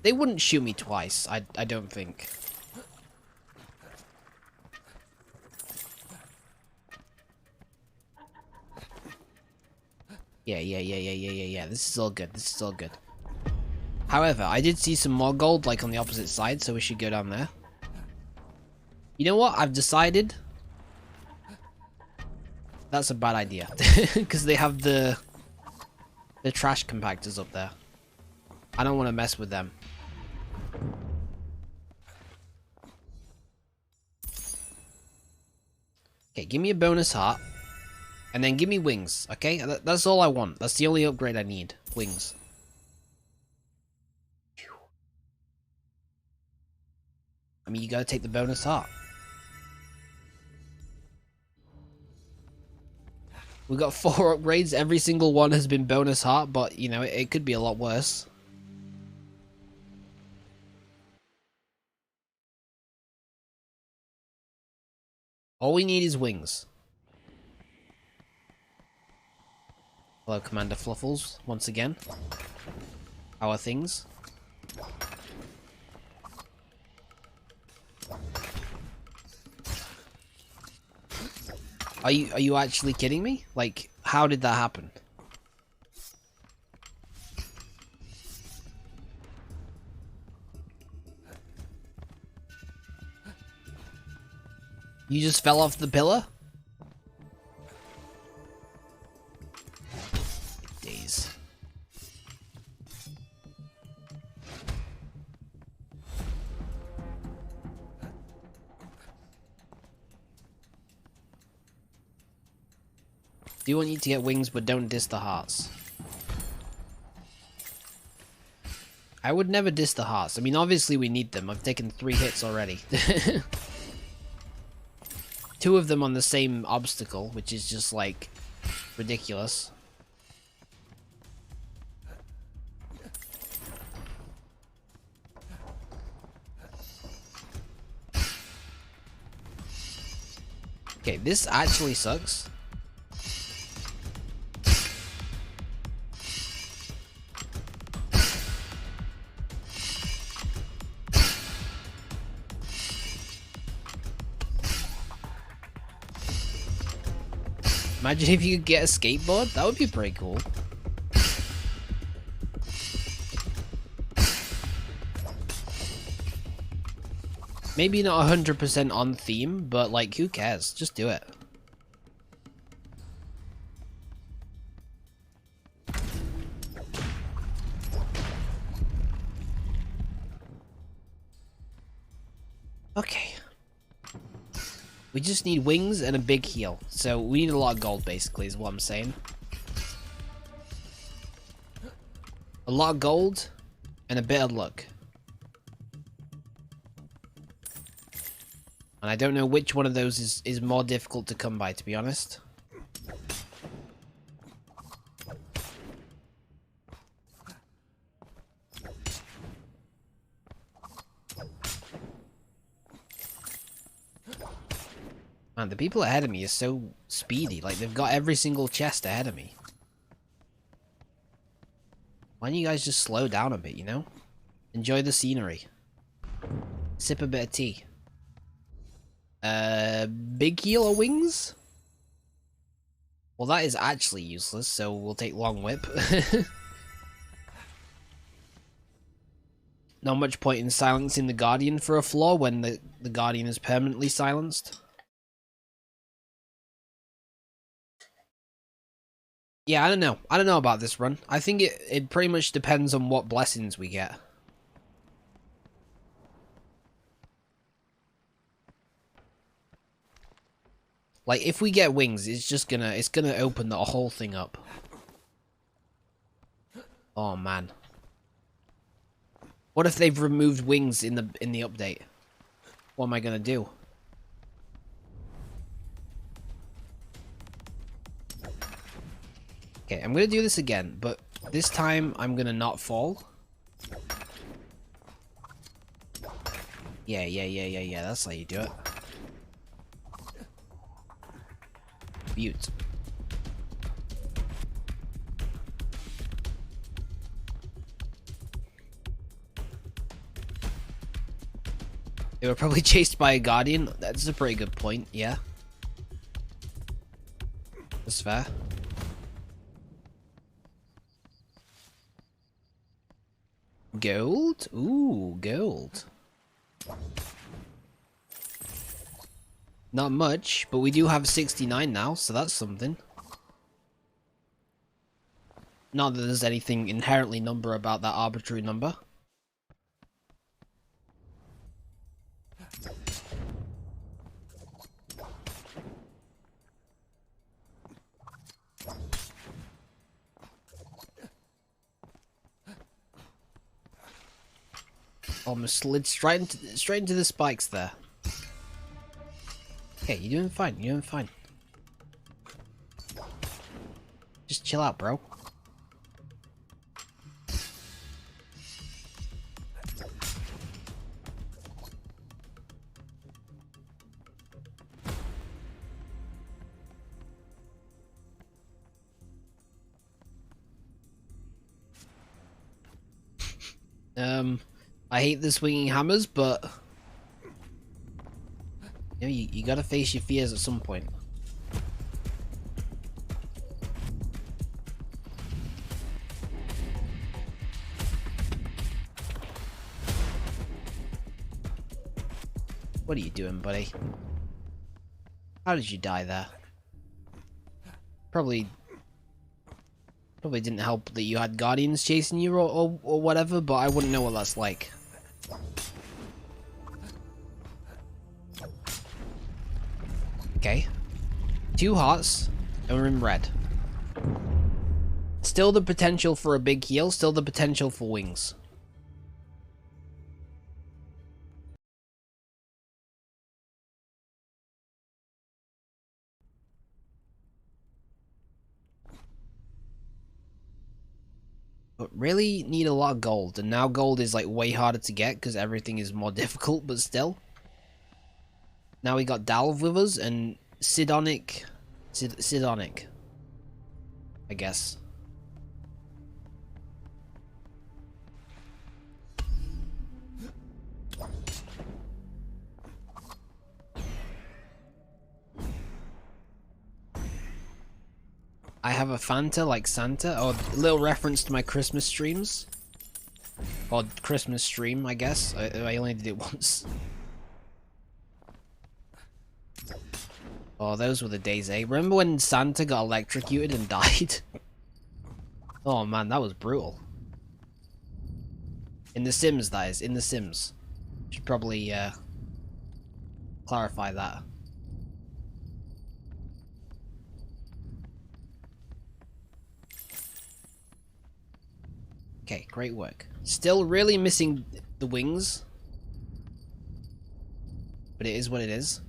They wouldn't shoot me twice, I don't think. Yeah. This is all good. This is all good. However, I did see some more gold, like on the opposite side, so we should go down there. You know what? I've decided that's a bad idea, because they have the trash compactors up there. I don't want to mess with them. Okay, give me a bonus heart. And then give me wings, okay? That's all I want. That's the only upgrade I need. Wings. I mean, you gotta take the bonus heart. We got 4 upgrades. Every single one has been bonus heart, but, you know, it could be a lot worse. All we need is wings. Hello, Commander Fluffles, once again. How are things? Are you actually kidding me? Like, how did that happen? You just fell off the pillar? Days. Do want you to get wings, but don't diss the hearts. I would never diss the hearts. I mean, obviously we need them. I've taken 3 hits already. 2 of them on the same obstacle, which is just, like, ridiculous. Okay, this actually sucks. Imagine if you could get a skateboard. That would be pretty cool. Maybe not 100% on theme, but like, who cares? Just do it. Okay. We just need wings and a big heal. So we need a lot of gold, basically, is what I'm saying. A lot of gold and a bit of luck. And I don't know which one of those is more difficult to come by, to be honest. Man, the people ahead of me are so speedy. Like, they've got every single chest ahead of me. Why don't you guys just slow down a bit, you know? Enjoy the scenery. Sip a bit of tea. Big heal or wings? Well, that is actually useless, so we'll take long whip. Not much point in silencing the Guardian for a floor when the Guardian is permanently silenced. Yeah, I don't know. I don't know about this run. I think it pretty much depends on what blessings we get. Like, if we get wings, it's gonna open the whole thing up. Oh man. What if they've removed wings in the update? What am I gonna do? Okay, I'm gonna do this again, but this time I'm gonna not fall. Yeah, that's how you do it. Butte. They were probably chased by a Guardian. That's a pretty good point, yeah. That's fair. Gold? Ooh, gold. Not much, but we do have 69 now, so that's something. Not that there's anything inherently number about that arbitrary number. Almost slid straight into the spikes there. Okay, you're doing fine. You're doing fine. Just chill out, bro. I hate the swinging hammers, but you know, you gotta face your fears at some point. What are you doing, buddy? How did you die there? Probably didn't help that you had guardians chasing you or whatever, but I wouldn't know what that's like. Okay. 2 hearts, and we're in red. Still the potential for a big heal, still the potential for wings. But really need a lot of gold, and now gold is like way harder to get because everything is more difficult, but still. Now we got Dalv with us, and Sidonic, I guess. I have a Fanta like Santa, or a little reference to my Christmas streams. Or Christmas stream, I guess. I only did it once. Oh, those were the days, eh? Remember when Santa got electrocuted and died? Oh man, that was brutal. In The Sims, that is. In The Sims. Should probably, clarify that. Okay, great work. Still really missing the wings. But it is what it is.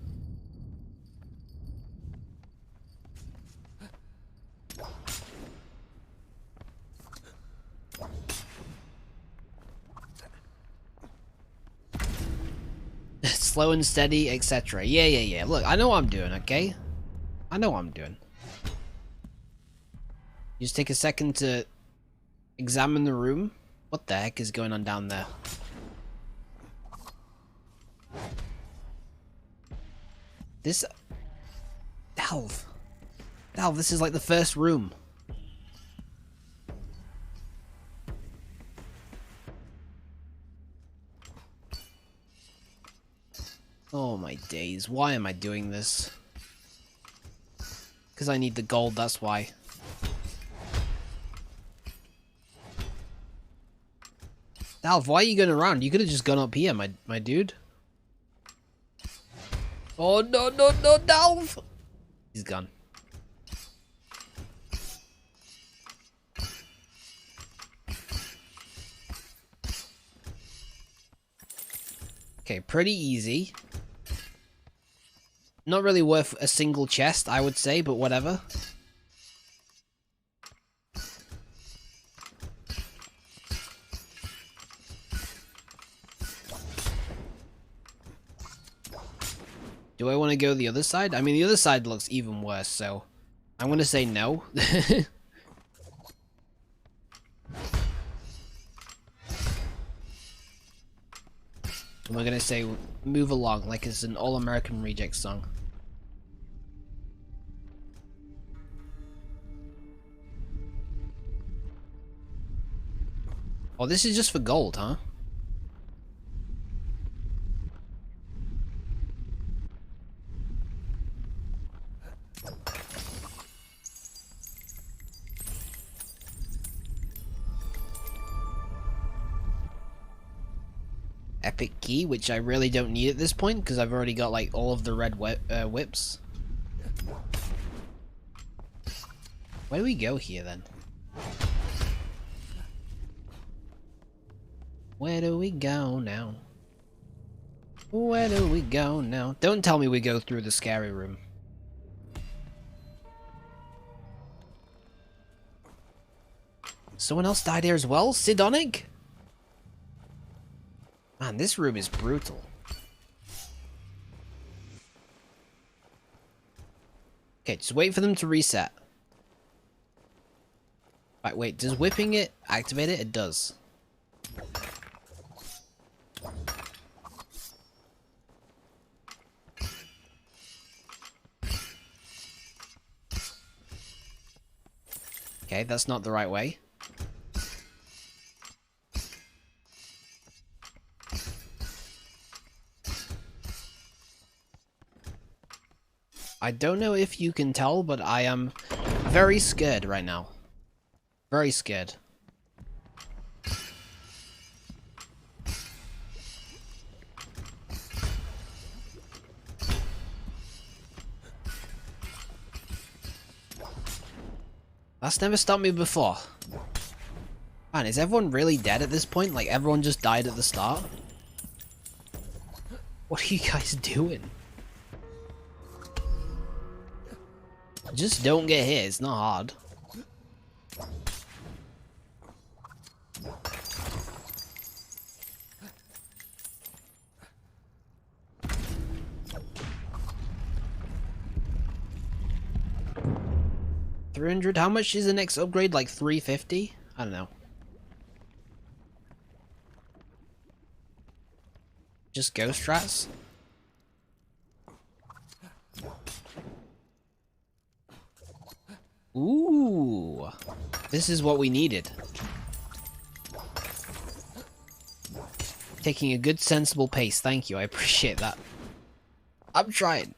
Slow and steady, etc. Yeah. Look, I know what I'm doing, okay? I know what I'm doing. Just take a second to examine the room. What the heck is going on down there? This... Dalv, this is like the first room. Oh my days, why am I doing this? Because I need the gold, that's why. Dalv, why are you going around? You could have just gone up here, my dude. Oh no, Dalv! He's gone. Okay, pretty easy. Not really worth a single chest, I would say, but whatever. Do I want to go the other side? I mean, the other side looks even worse, so I'm going to say no. And we're going to say move along like it's an All-American Reject song. Oh, this is just for gold, huh? Epic key, which I really don't need at this point because I've already got like all of the red whips. Where do we go here then? Where do we go now? Where do we go now? Don't tell me we go through the scary room. Someone else died here as well? Sidonic? Man, this room is brutal. Okay, just wait for them to reset. Right, wait, does whipping it activate it? It does. Okay, that's not the right way. I don't know if you can tell, but I am very scared right now. Very scared. That's never stopped me before. Man, is everyone really dead at this point? Like, everyone just died at the start? What are you guys doing? Just don't get hit, it's not hard. $300? How much is the next upgrade? Like 350? I don't know. Just ghost rats? Ooh, this is what we needed. Taking a good sensible pace, thank you, I appreciate that. I'm trying.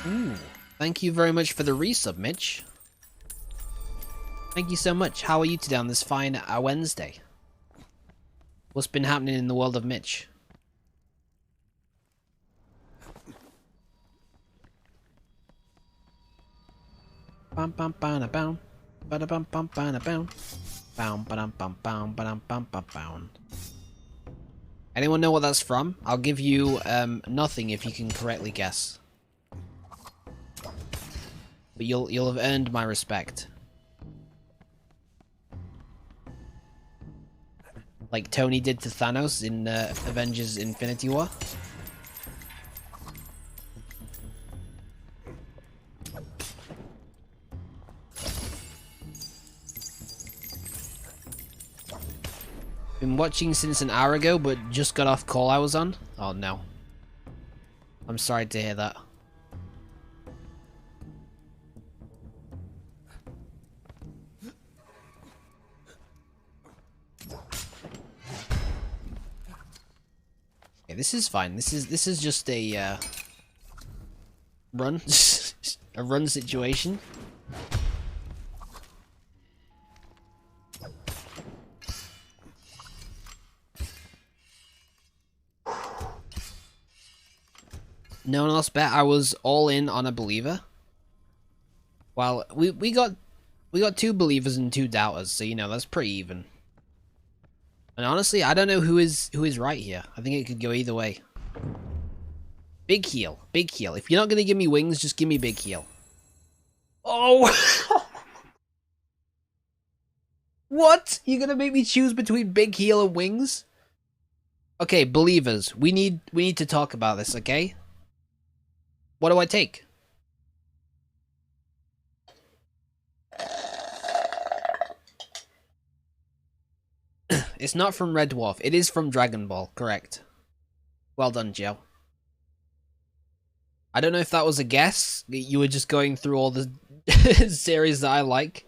Ooh, thank you very much for the resub, Mitch. Thank you so much. How are you today on this fine Wednesday? What's been happening in the world of Mitch? Bam bam bam bam, bada bam bam bam bam, bam bam bam bam bam bam bam bam. Anyone know what that's from? I'll give you nothing if you can correctly guess. But you'll have earned my respect. Like Tony did to Thanos in Avengers Infinity War. Been watching since an hour ago, but just got off call I was on. Oh no. I'm sorry to hear that. Yeah, this is fine. This is just a run, a run situation. No one else bet. I was all in on a believer. Well, we got 2 believers and 2 doubters, so you know that's pretty even. And honestly, I don't know who is right here. I think it could go either way. Big heal, big heal. If you're not gonna give me wings, just give me big heal. Oh! What? You're gonna make me choose between big heal and wings? Okay, believers, we need to talk about this, okay? What do I take? It's not from Red Dwarf. It is from Dragon Ball, correct. Well done, Joe. I don't know if that was a guess. You were just going through all the series that I like.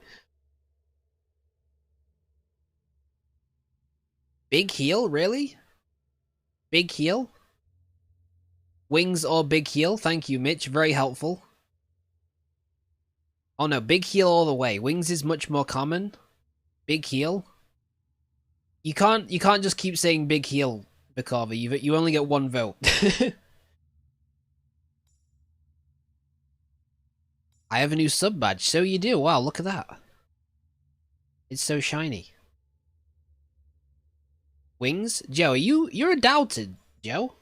Big heal, really? Big heal? Wings or big heal? Thank you, Mitch. Very helpful. Oh no, big heal all the way. Wings is much more common. Big heal? You can't just keep saying big heal, Bakava. You only get 1 vote. I have a new sub badge. So you do. Wow, look at that. It's so shiny. Wings? Joe, you're a doubted, Joe.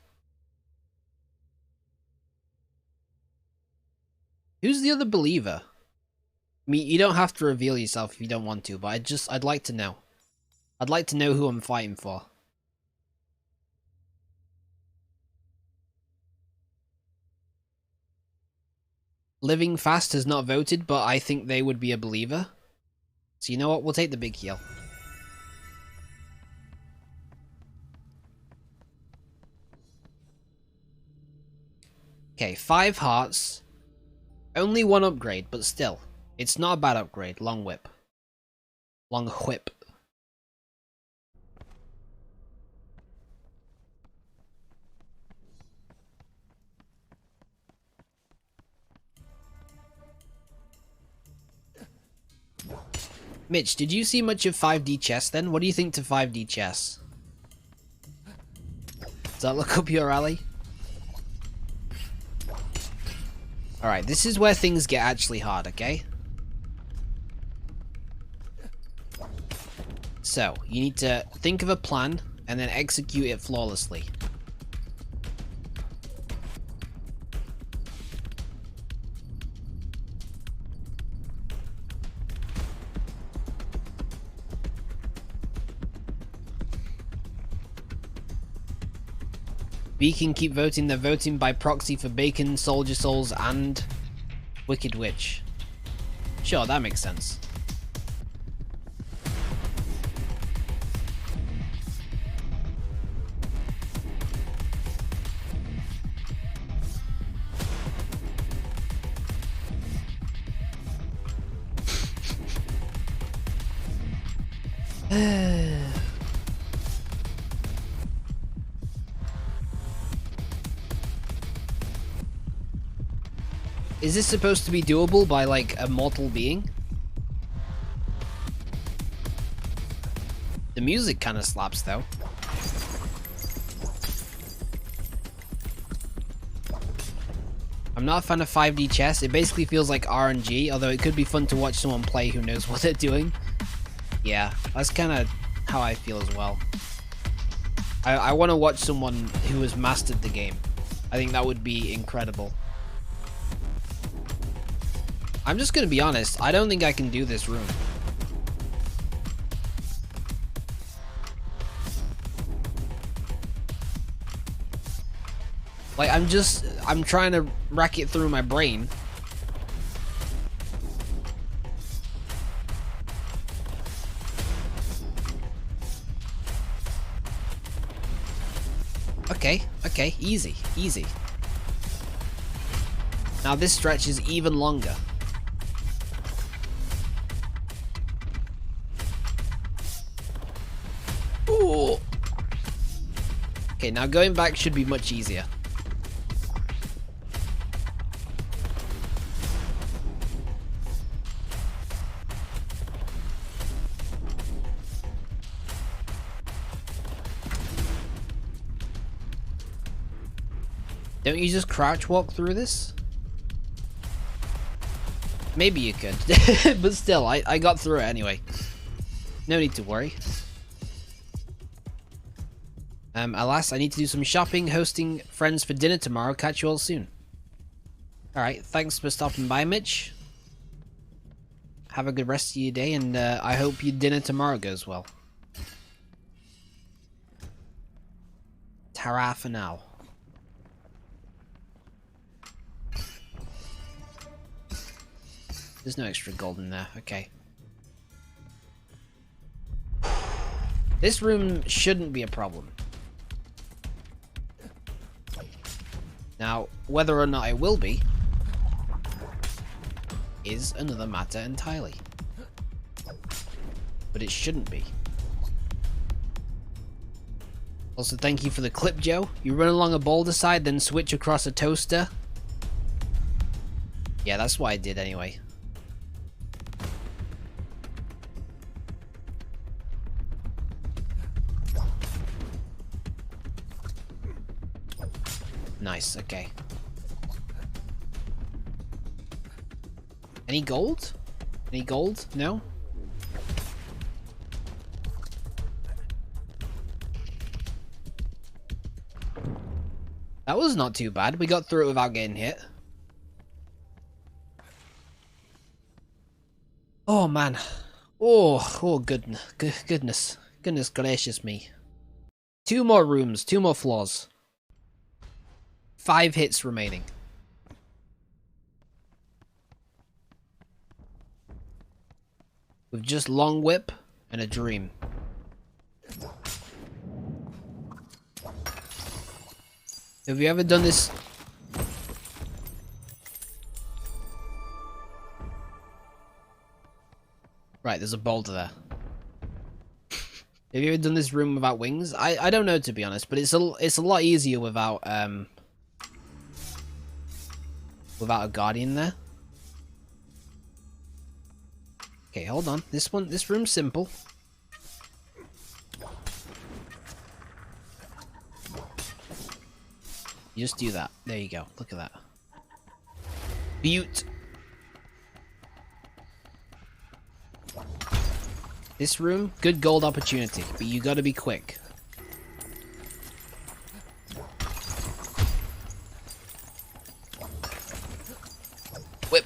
Who's the other believer? I mean, you don't have to reveal yourself if you don't want to, but I'd like to know. I'd like to know who I'm fighting for. Living Fast has not voted, but I think they would be a believer. So you know what? We'll take the big heal. Okay, 5 hearts. Only 1 upgrade, but still. It's not a bad upgrade. Long whip. Long whip. Mitch, did you see much of 5D chess then? What do you think to 5D chess? Does that look up your alley? Alright, this is where things get actually hard, okay? So, you need to think of a plan and then execute it flawlessly. We can keep voting. They're voting by proxy for Bacon, Soldier Souls, and Wicked Witch. Sure, that makes sense. Is this supposed to be doable by, like, a mortal being? The music kind of slaps, though. I'm not a fan of 5D chess. It basically feels like RNG, although it could be fun to watch someone play who knows what they're doing. Yeah, that's kind of how I feel as well. I want to watch someone who has mastered the game. I think that would be incredible. I'm just gonna be honest, I don't think I can do this room. Like, I'm trying to rack it through my brain. Okay, easy, easy. Now this stretch is even longer. Ooh. Okay, now going back should be much easier. Don't you just crouch walk through this? Maybe you could, but still, I got through it anyway. No need to worry. Alas, I need to do some shopping, hosting friends for dinner tomorrow. Catch you all soon. Alright, thanks for stopping by, Mitch. Have a good rest of your day, and I hope your dinner tomorrow goes well. Ta-ra for now. There's no extra gold in there, okay. This room shouldn't be a problem. Now, whether or not it will be is another matter entirely. But it shouldn't be. Also, thank you for the clip, Joe. You run along a boulder side, then switch across a toaster. Yeah, that's what I did anyway. Nice, okay. Any gold? Any gold? No? That was not too bad. We got through it without getting hit. Oh, man. Oh, goodness. Goodness gracious me. 2 more rooms, 2 more floors. 5 hits remaining. With just long whip and a dream. Have you ever done this? Right, there's a boulder there. Have you ever done this room without wings? I don't know, to be honest, but it's a lot easier without a guardian there. Okay, hold on. This room's simple. You just do that. There you go. Look at that. Beaut. This room, good gold opportunity, but you gotta be quick. Whip.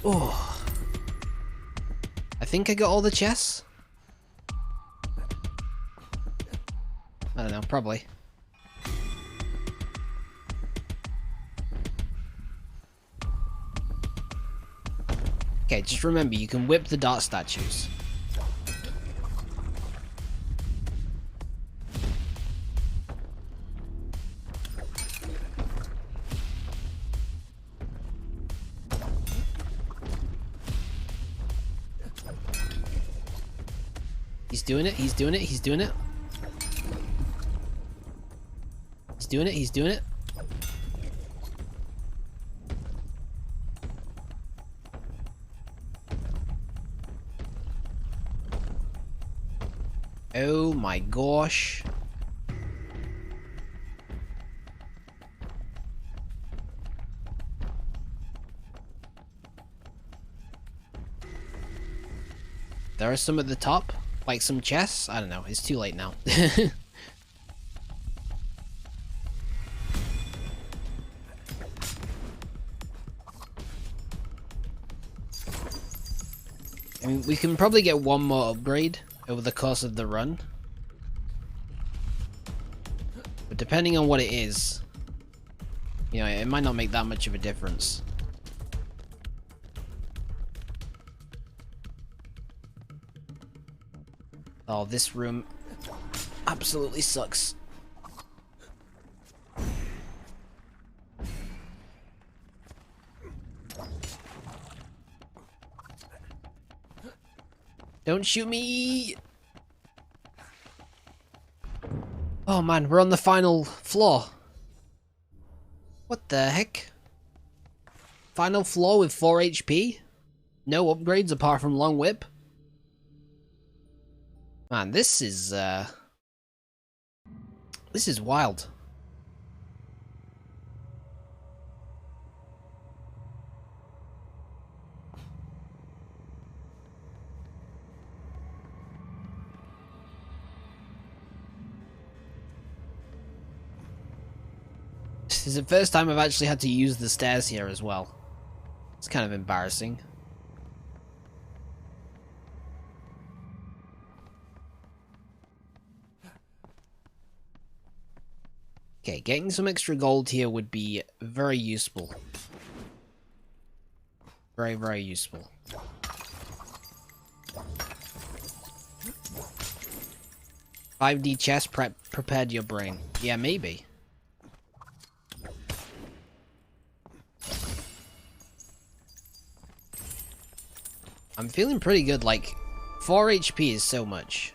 Oh. I think I got all the chests. I don't know, probably. Okay, just remember, you can whip the dart statues. He's doing it, he's doing it, he's doing it. He's doing it, he's doing it. Oh my gosh. There are some at the top, like some chests. I don't know, it's too late now. I mean, we can probably get one more upgrade over the course of the run. But depending on what it is, you know, it might not make that much of a difference. Oh, this room absolutely sucks. Don't shoot me! Oh man, we're on the final floor. What the heck? Final floor with 4 HP? No upgrades apart from long whip? Man, this is wild. This is the first time I've actually had to use the stairs here as well. It's kind of embarrassing. Okay, getting some extra gold here would be very useful. Very, very useful. "5D chest prepared your brain." Yeah, maybe. I'm feeling pretty good, like, 4 HP is so much.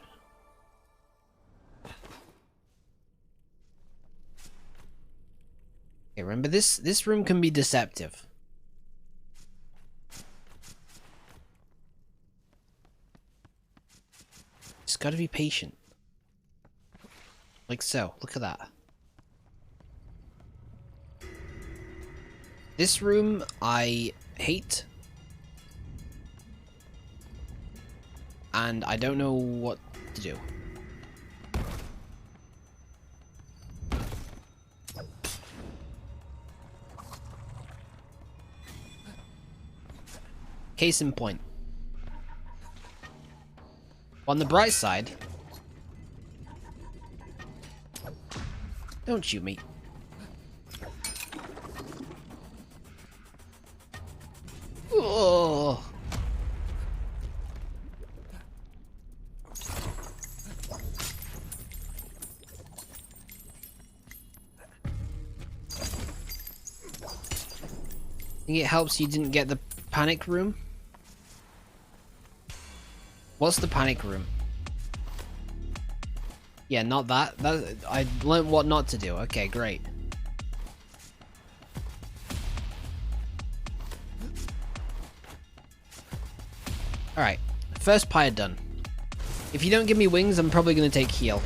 Okay, remember this room can be deceptive. Just gotta be patient. Like so, look at that. This room I hate. And I don't know what to do. Case in point. On the bright side... Don't shoot me. Oh. I think it helps you didn't get the panic room. What's the panic room? Yeah, not that. I learned what not to do. Okay, great. Alright, first pyre done. If you don't give me wings, I'm probably going to take heal.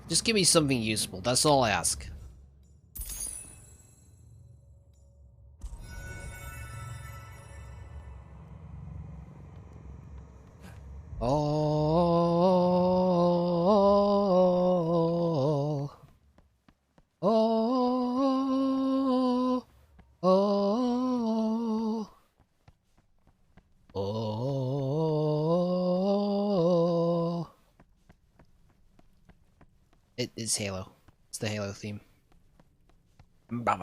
Just give me something useful, that's all I ask. Oh, oh, oh, oh. It is Halo. It's the Halo theme. What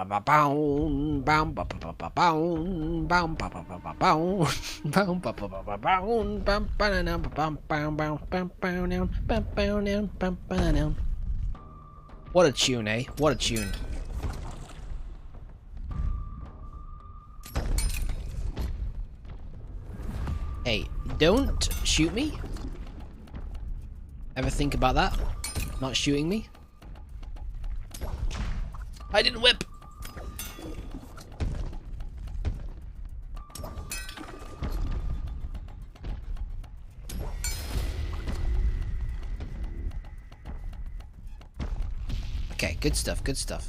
a tune, eh? What a tune. Hey, don't shoot me. Ever think about that? Not shooting me? I didn't whip! Okay, good stuff, good stuff.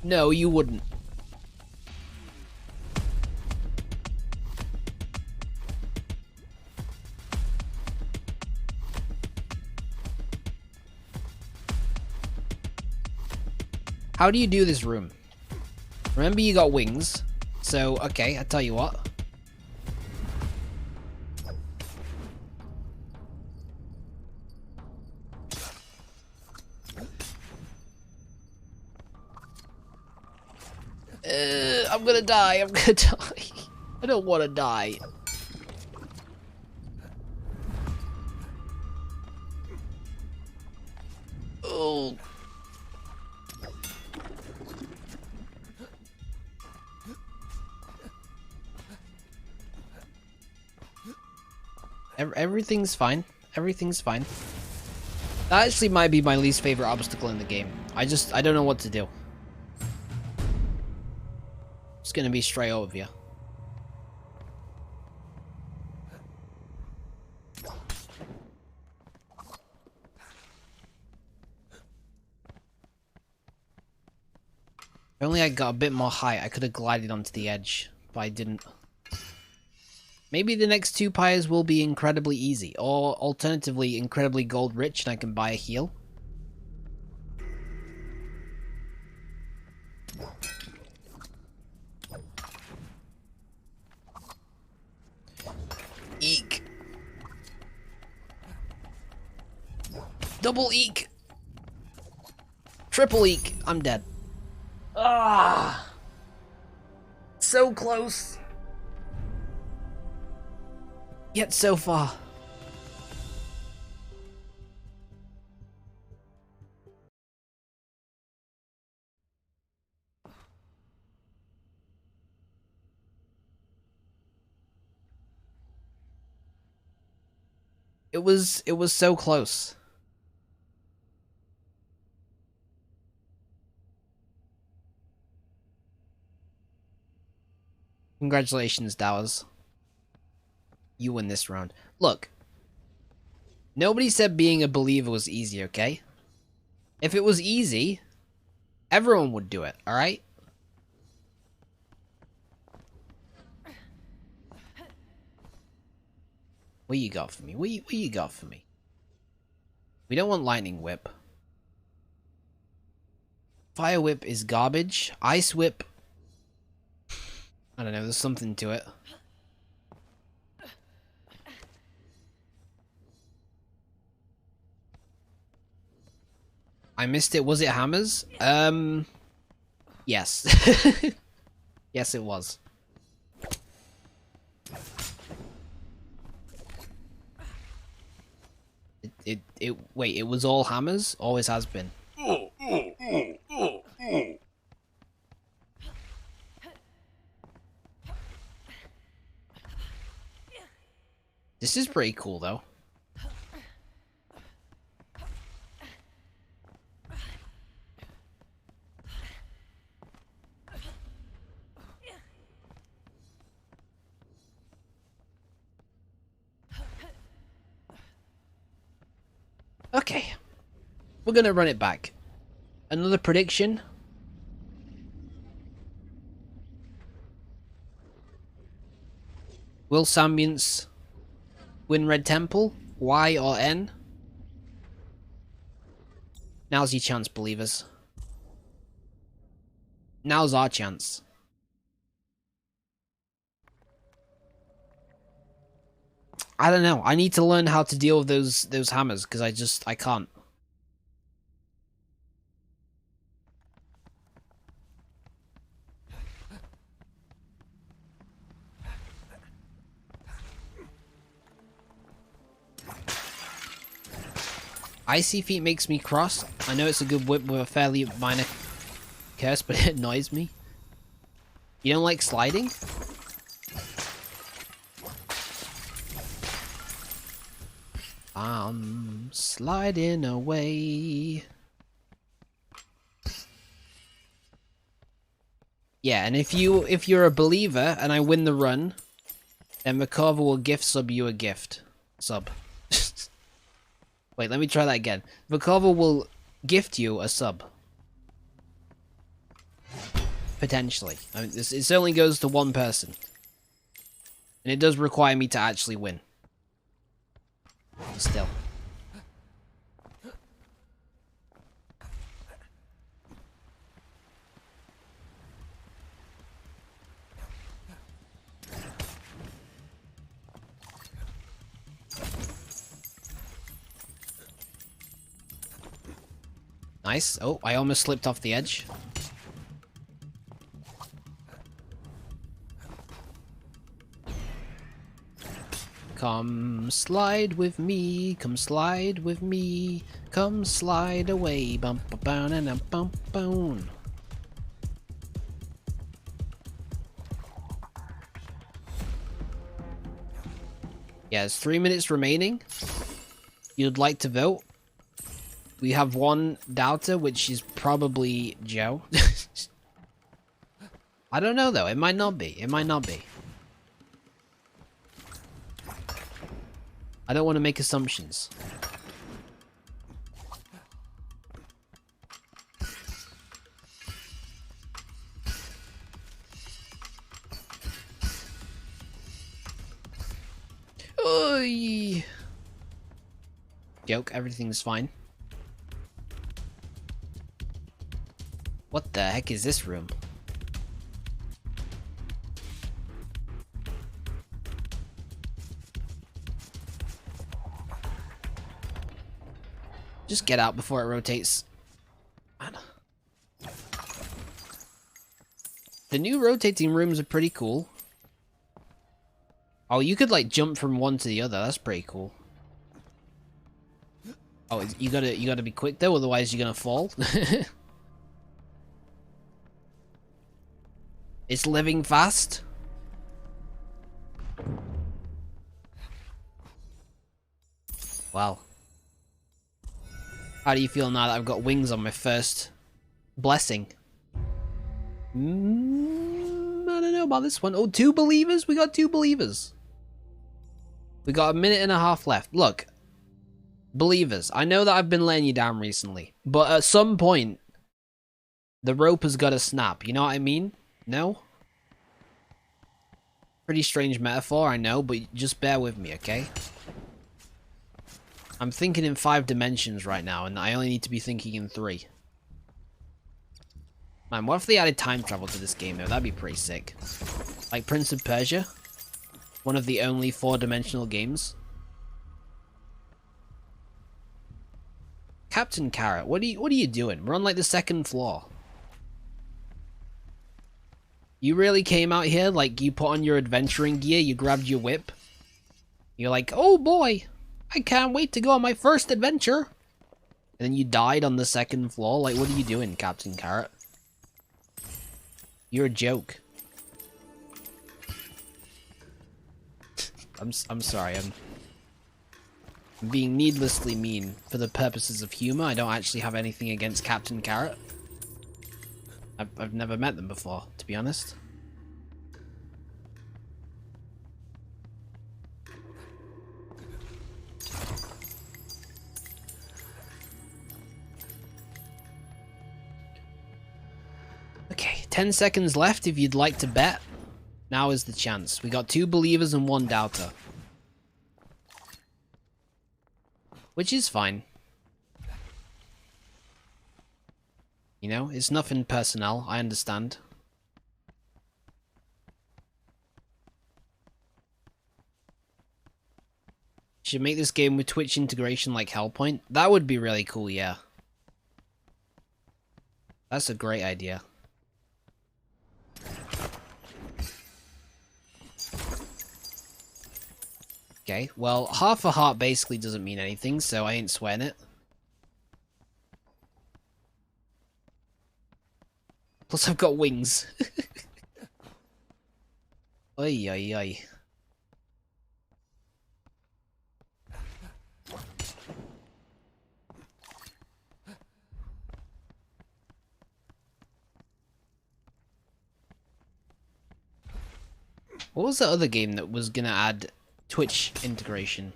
No, you wouldn't. How do you do this room? Remember you got wings, so okay, I tell you what. I'm gonna die, I'm gonna die. I don't wanna die. Oh. Everything's fine. Everything's fine. That actually might be my least favorite obstacle in the game. I don't know what to do. It's gonna be straight over you. If only I got a bit more height, I could have glided onto the edge, but I didn't. Maybe the next two pyres will be incredibly easy, or alternatively incredibly gold rich and I can buy a heal. Eek. Double eek. Triple eek. I'm dead. Ah. So close. Yet so far. It was so close. Congratulations, Dowers. You win this round. Look. Nobody said being a believer was easy, okay? If it was easy, everyone would do it, alright? What you got for me? What you got for me? We don't want lightning whip. Fire whip is garbage. Ice whip. I don't know, there's something to it. I missed it. Was it hammers? Yes. Yes, it was. Wait, it was all hammers? Always has been. This is pretty cool, though. Okay. We're gonna run it back. Another prediction. Will Sambience win Red Temple? Y or N? Now's your chance, believers. Now's our chance. I don't know. I need to learn how to deal with those hammers because I can't. Icy Feet makes me cross. I know it's a good whip with a fairly minor curse, but it annoys me. You don't like sliding? I'm sliding away. Yeah, and if you're a believer and I win the run, then Makova will gift sub you a gift. Sub. Wait, let me try that again. Makova will gift you a sub. Potentially. I mean, it only goes to one person. And it does require me to actually win. Still. Nice. Oh, I almost slipped off the edge. Come slide with me, come slide with me, come slide away, bump a bound and a bump bound. Yeah, there's 3 minutes remaining. You'd like to vote? We have one doubter, which is probably Joe. I don't know though, it might not be, it might not be. I don't want to make assumptions. Oy. Joke, everything's fine. What the heck is this room? Just get out before it rotates. Man. The new rotating rooms are pretty cool. Oh, you could like jump from one to the other. That's pretty cool. Oh, you gotta be quick though, otherwise you're gonna fall. It's living fast. Wow. How do you feel now that I've got wings on my first blessing? I don't know about this one. Oh, 2 believers? We got 2 believers. We got a minute and a half left. Look. Believers, I know that I've been letting you down recently, but at some point, the rope has got to snap. You know what I mean? No? Pretty strange metaphor, I know, but just bear with me, okay? I'm thinking in 5 dimensions right now, and I only need to be thinking in 3. Man, what if they added time travel to this game, though? That'd be pretty sick. Like Prince of Persia? One of the only 4-dimensional games. Captain Carrot, what are you doing? We're on, like, the 2nd floor. You really came out here, like, you put on your adventuring gear, you grabbed your whip. You're like, oh boy! I can't wait to go on my first adventure. And then you died on the second floor. Like, what are you doing, Captain Carrot? You're a joke. I'm sorry. I'm being needlessly mean for the purposes of humor. I don't actually have anything against Captain Carrot. I've never met them before, to be honest. Okay, 10 seconds left if you'd like to bet. Now is the chance. We got 2 believers and 1 doubter. Which is fine. You know, it's nothing personnel, I understand. Should make this game with Twitch integration like Hellpoint. That would be really cool, yeah. That's a great idea. Okay, well, half a heart basically doesn't mean anything, so I ain't swearing it. Plus I've got wings. Oi, oi, oi. What was the other game that was gonna add Twitch integration?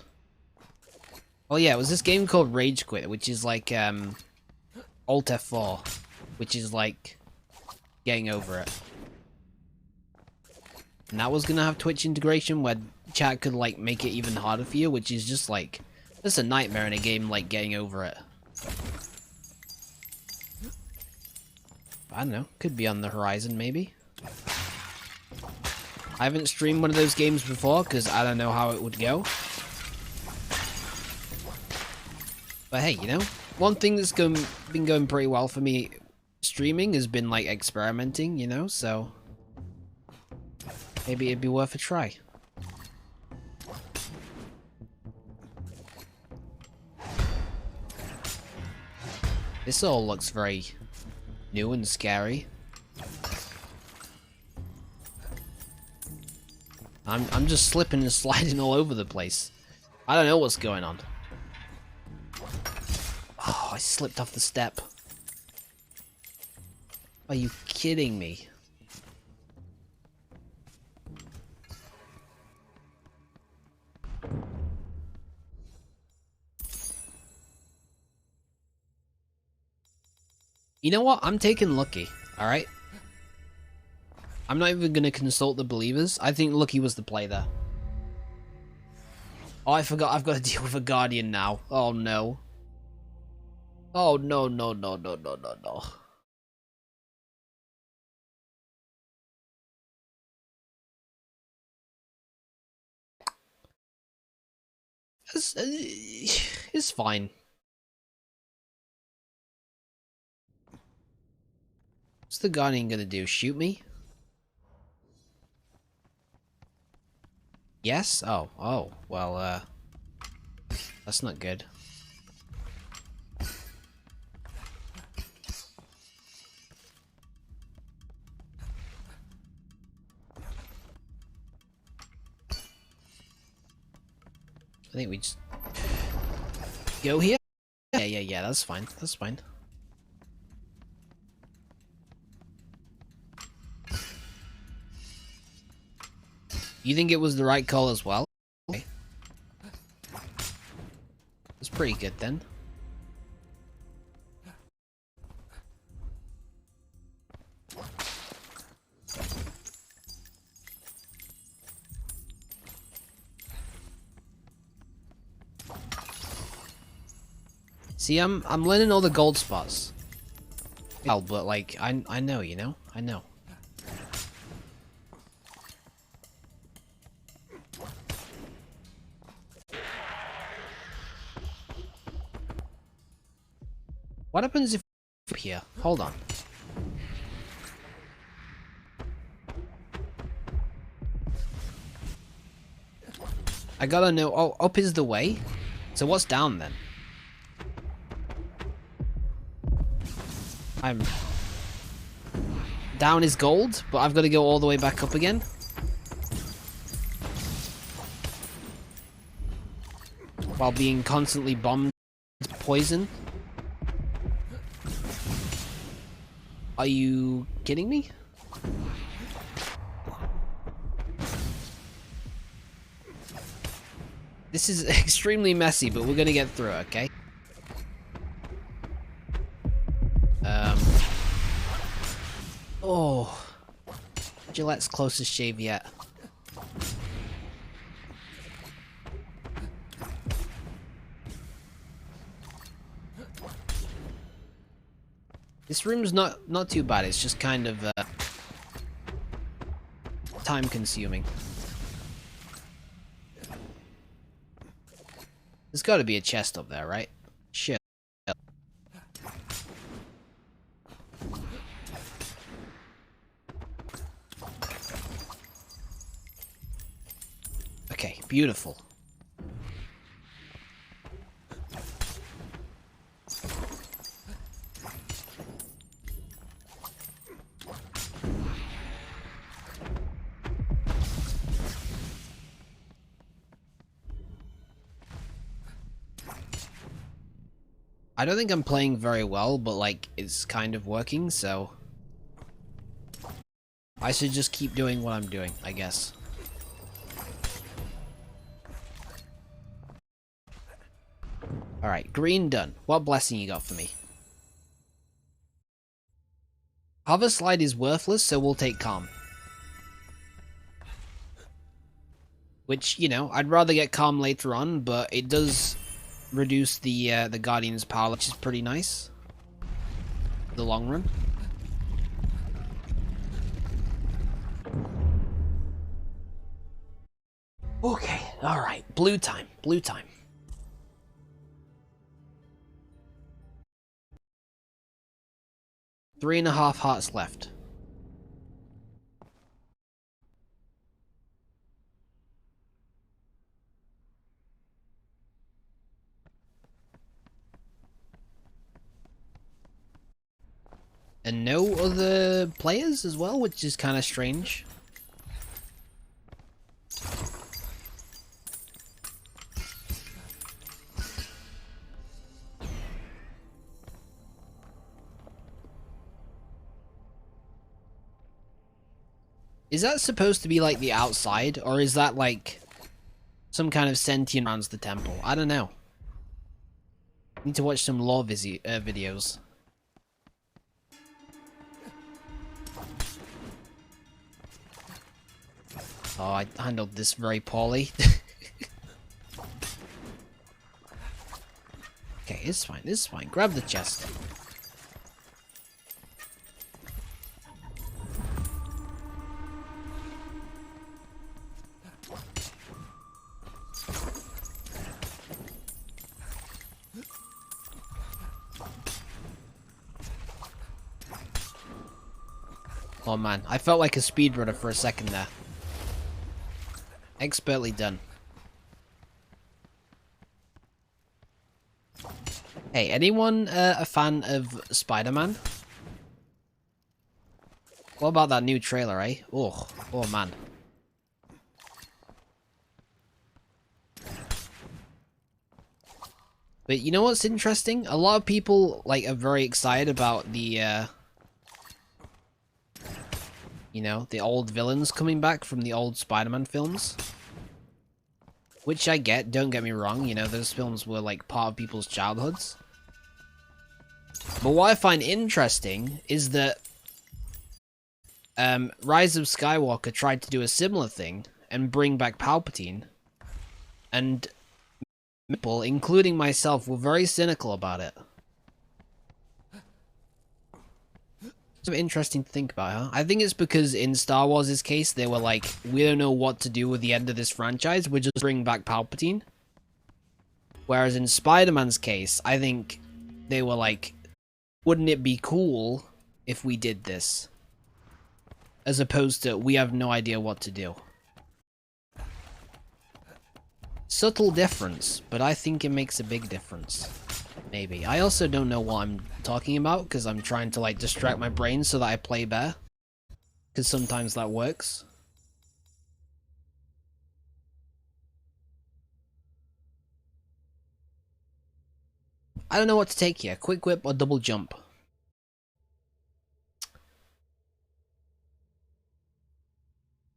Oh yeah, it was this game called Rage Quit, which is like Alt F4, which is like getting over it. And that was gonna have Twitch integration where chat could like make it even harder for you, which is just like, that's a nightmare in a game like getting over it. I don't know, could be on the horizon maybe. I haven't streamed one of those games before because I don't know how it would go. But hey, you know, one thing that's been going pretty well for me streaming has been like experimenting, you know, so maybe it'd be worth a try. This all looks very new and scary. I'm just slipping and sliding all over the place. I don't know what's going on. Oh, I slipped off the step. Are you kidding me? You know what? I'm taking Lucky, alright? I'm not even gonna consult the believers. I think Lucky was the play there. Oh, I forgot I've got to deal with a Guardian now. Oh no. Oh no, no, no, no, no, no, no. It's fine. What's the Guardian gonna do? Shoot me? Yes? Oh, well, that's not good. I think we just go here? Yeah, that's fine. That's fine. You think it was the right call as well? Okay. It's pretty good then. See, I'm learning all the gold spots. Well, but like I know, you know? I know. What happens if here? Hold on. I gotta know. Oh, up is the way. So what's down then? I'm... Down is gold, but I've got to go all the way back up again? While being constantly bombed with poison? Are you kidding me? This is extremely messy, but we're gonna get through it, okay? Oh. Gillette's closest shave yet. This room's not too bad, it's just kind of time consuming. There's gotta be a chest up there, right? Shit. Okay, beautiful. I don't think I'm playing very well, but like, it's kind of working, so... I should just keep doing what I'm doing, I guess. Alright, green done. What blessing you got for me? Hover slide is worthless, so we'll take calm. Which, you know, I'd rather get calm later on, but it does reduce the Guardian's power, which is pretty nice. The long run. Okay, alright. Blue time. Blue time. Three and a half hearts left. And no other players as well, which is kind of strange. Is that supposed to be like the outside, or is that like some kind of sentient around the temple? I don't know. Need to watch some lore videos. Oh, I handled this very poorly. Okay, it's fine, it's fine. Grab the chest. Oh man, I felt like a speedrunner for a second there. Expertly done. Hey, anyone a fan of Spider-Man? What about that new trailer, eh? Oh man. But you know what's interesting? A lot of people like are very excited about the you know, the old villains coming back from the old Spider-Man films. Which I get, don't get me wrong, you know, those films were like part of people's childhoods. But what I find interesting is that Rise of Skywalker tried to do a similar thing and bring back Palpatine. And people, including myself, were very cynical about it. Interesting to think about, huh? I think it's because in Star Wars' case, they were like, we don't know what to do with the end of this franchise, we'll just bring back Palpatine. Whereas in Spider-Man's case, I think they were like, wouldn't it be cool if we did this? As opposed to, we have no idea what to do. Subtle difference, but I think it makes a big difference. Maybe. I also don't know what I'm talking about, because I'm trying to, like, distract my brain so that I play better. Because sometimes that works. I don't know what to take here. Quick whip or double jump?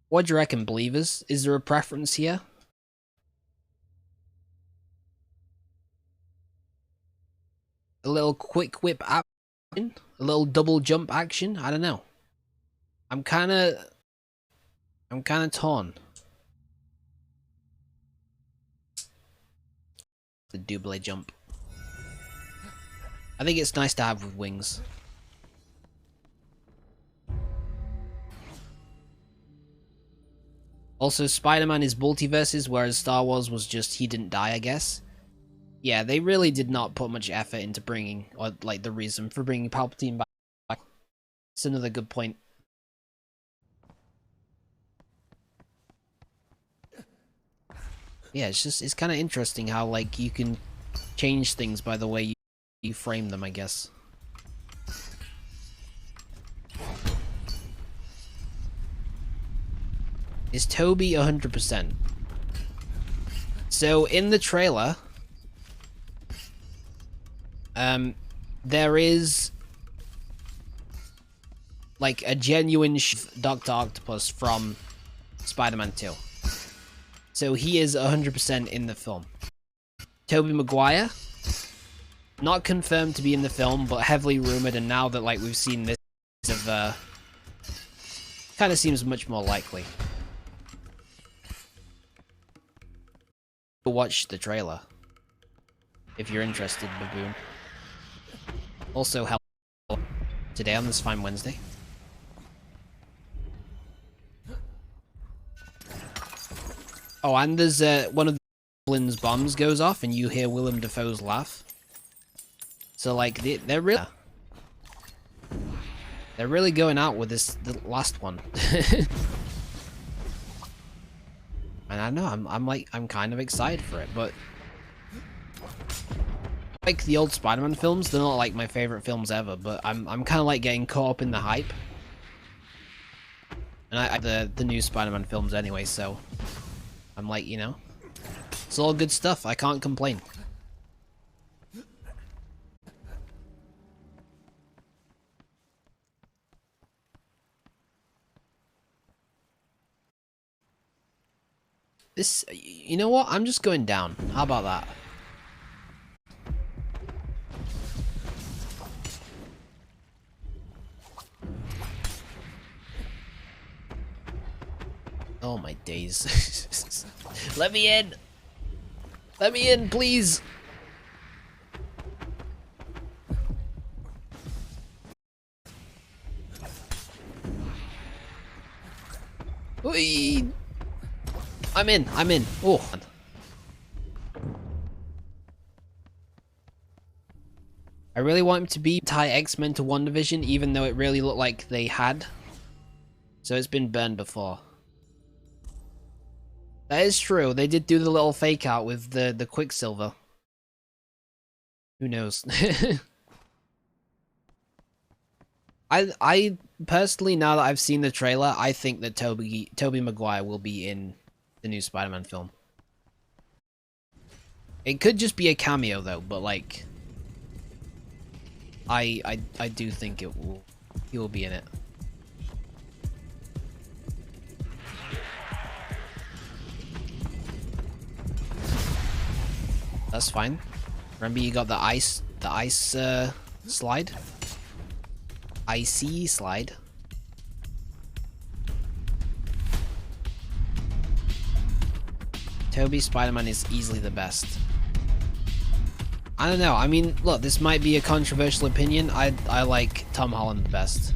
What do you reckon, believers? Is there a preference here? A little quick whip action? A little double jump action? I don't know. I'm kinda torn. The double jump. I think it's nice to have with wings. Also, Spider-Man is multiverses, whereas Star Wars was just he didn't die, I guess. Yeah, they really did not put much effort into bringing, or like the reason for bringing Palpatine back. It's another good point. Yeah, it's kind of interesting how, like, you can change things by the way you frame them, I guess. Is Toby 100%? So, in the trailer, there is, like, a genuine Dr. Octopus from Spider-Man 2. So he is 100% in the film. Tobey Maguire, not confirmed to be in the film, but heavily rumored, and now that, like, we've seen this kind of seems much more likely. Watch the trailer if you're interested, baboon. Also, hello today on this fine Wednesday. Oh, and there's one of the Blin's bombs goes off, and you hear Willem Dafoe's laugh. So, like, they're really going out with the last one. And I know I'm kind of excited for it, but like the old Spider-Man films, they're not like my favorite films ever, but I'm kind of like getting caught up in the hype. And I the new Spider-Man films anyway, so I'm like, you know, it's all good stuff. I can't complain. This, you know what? I'm just going down. How about that? Oh my days. Let me in! Let me in, please! Whee! I'm in. Oh. I really want him to be tie X-Men to WandaVision, even though it really looked like they had. So it's been burned before. That is true. They did do the little fake out with the Quicksilver. Who knows? I personally, now that I've seen the trailer, I think that Tobey Maguire will be in the new Spider-Man film. It could just be a cameo though, but like I do think he will be in it. That's fine. Remember, you got the ice slide? Icy slide. Tobey Spider-Man is easily the best. I don't know. I mean, look, this might be a controversial opinion. I like Tom Holland the best.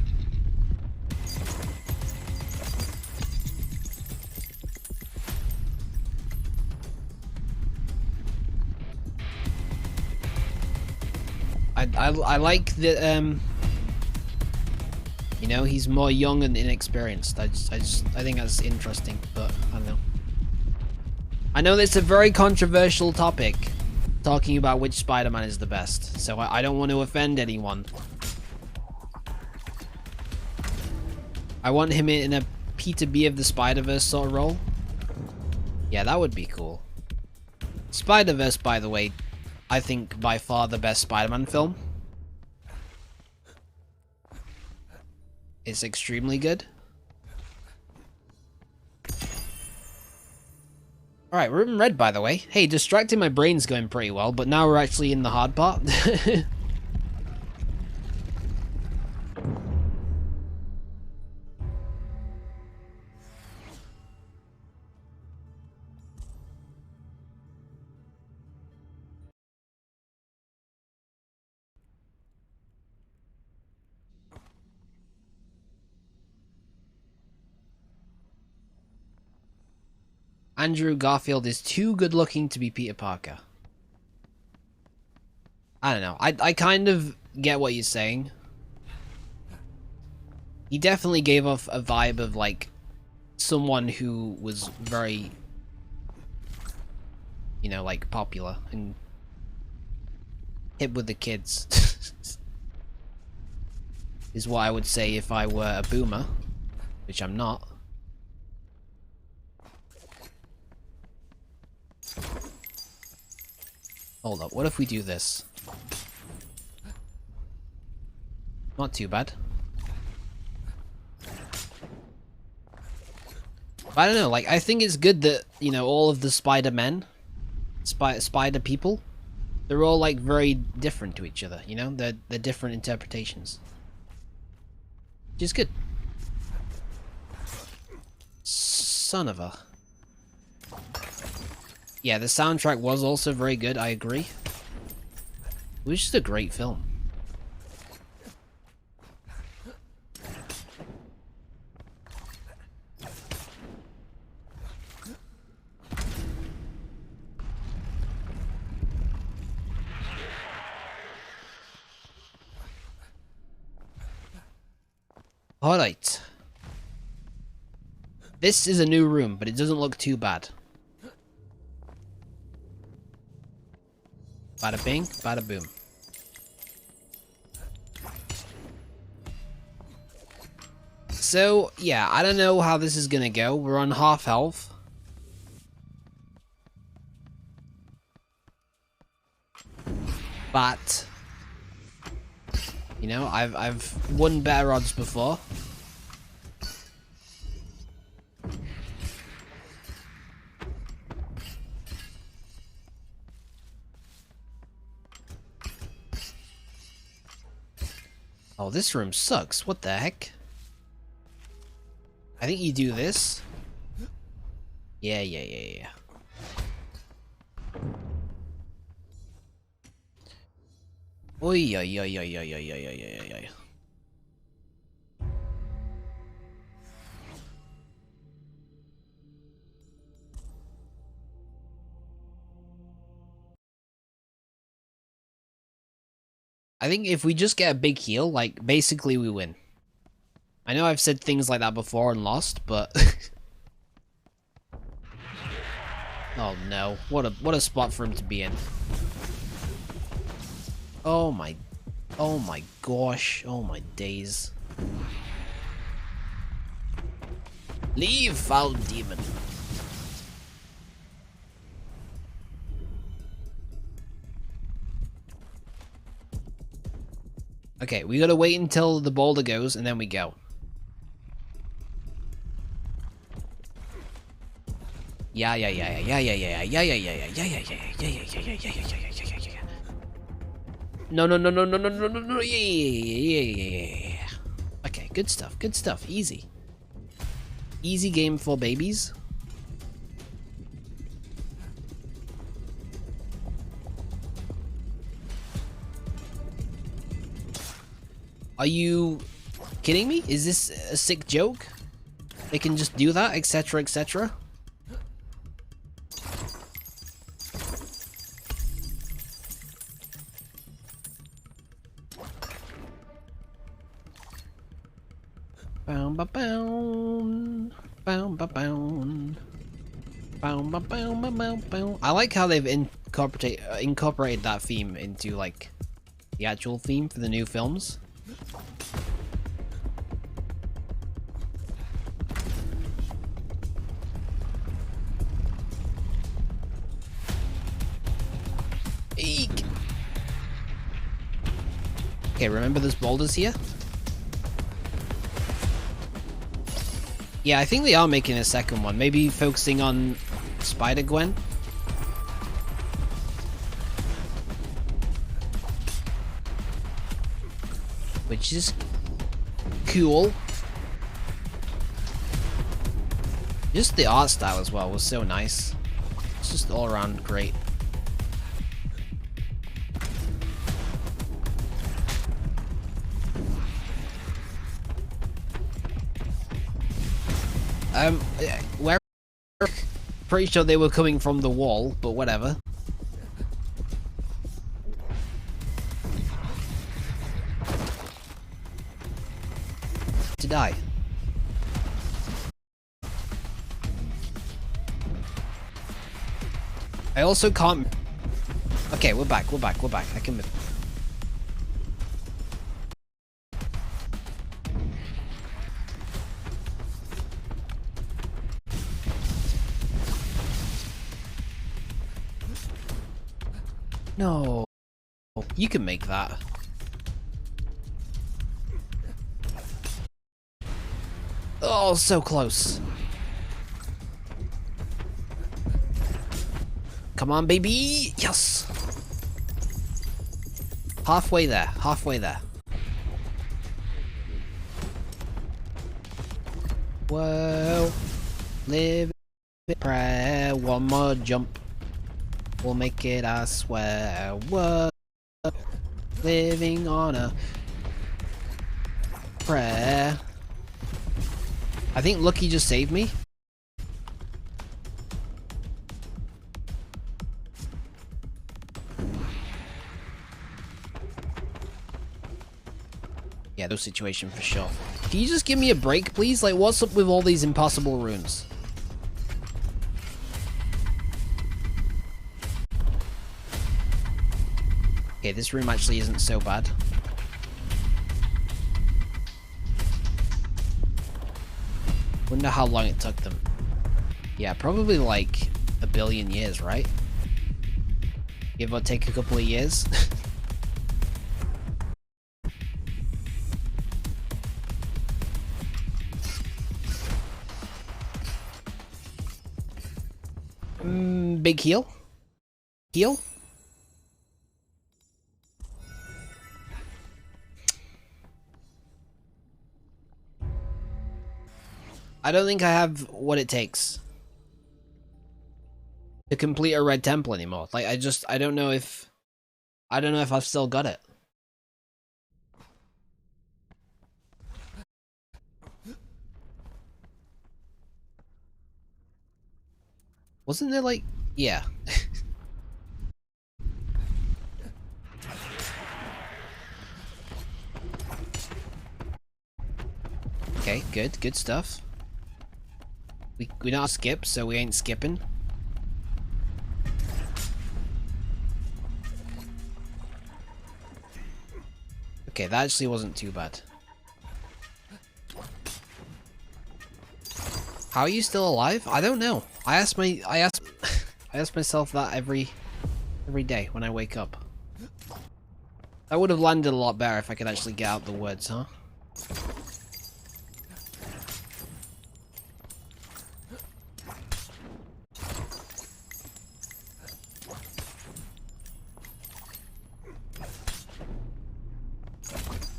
I like the you know, he's more young and inexperienced. I think that's interesting, but I don't know. I know it's a very controversial topic, talking about which Spider-Man is the best, so I don't want to offend anyone. I want him in a Peter B of the Spider-Verse sort of role. Yeah, that would be cool. Spider-Verse, by the way, I think by far the best Spider-Man film. It's extremely good. Alright, we're in red, by the way. Hey, distracting my brain's going pretty well, but now we're actually in the hard part. Andrew Garfield is too good looking to be Peter Parker. I don't know. I kind of get what you're saying. He definitely gave off a vibe of, like, someone who was very, you know, like, popular and hip with the kids. Is what I would say if I were a boomer, which I'm not. Hold up, what if we do this? Not too bad. I don't know, like, I think it's good that, you know, all of the Spider-Men, Spider people, they're all, like, very different to each other, you know? They're different interpretations. Which is good. Son of a... Yeah, the soundtrack was also very good, I agree. It was just a great film. Alright. This is a new room, but it doesn't look too bad. Bada bing, bada boom. So, yeah, I don't know how this is gonna go. We're on half health. But, you know, I've won better odds before. Oh, this room sucks. What the heck? I think you do this. Yeah. Oi. I think if we just get a big heal, like, basically we win. I know I've said things like that before and lost, but... Oh no, what a spot for him to be in. Oh my gosh, oh my days. Leave, foul demon. Okay, we gotta wait until the boulder goes and then we go. Yeah. No. Yeah. Okay, good stuff. Easy. Easy game for babies. Are you kidding me? Is this a sick joke? They can just do that, etc., etc.? Bound. I like how they've incorporated that theme into like the actual theme for the new films. Eek. Okay, remember there's boulders here? Yeah, I think they are making a second one. Maybe focusing on Spider-Gwen. Which is cool. Just the art style as well was so nice. It's just all around great. Where pretty sure they were coming from the wall, but whatever. To die. I also can't. Okay, we're back. I can move. No. You can make that. Oh, so close. Come on, baby! Yes! Halfway there. Whoa. Live in prayer. One more jump. We'll make it, I swear. Whoa. Living on a prayer. I think Lucky just saved me. Yeah, those situation for sure. Can you just give me a break, please? Like, what's up with all these impossible rooms? Okay, this room actually isn't so bad. Wonder how long it took them. Yeah, probably like a billion years, right? Give or take a couple of years. Big heal? Heal? I don't think I have what it takes to complete a red temple anymore. Like, I don't know if I've still got it. Wasn't there like, yeah. Okay, good stuff. We don't skip, so we ain't skipping. Okay, that actually wasn't too bad. How are you still alive? I don't know. I ask myself that every day when I wake up. That would have landed a lot better if I could actually get out the words, huh?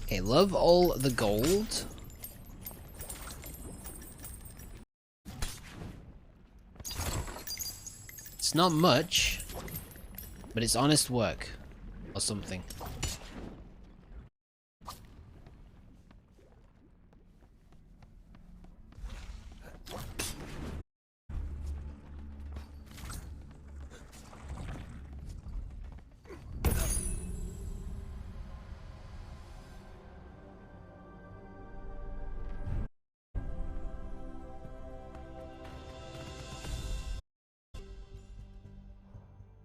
Okay, love all the gold. It's not much, but it's honest work. Or something.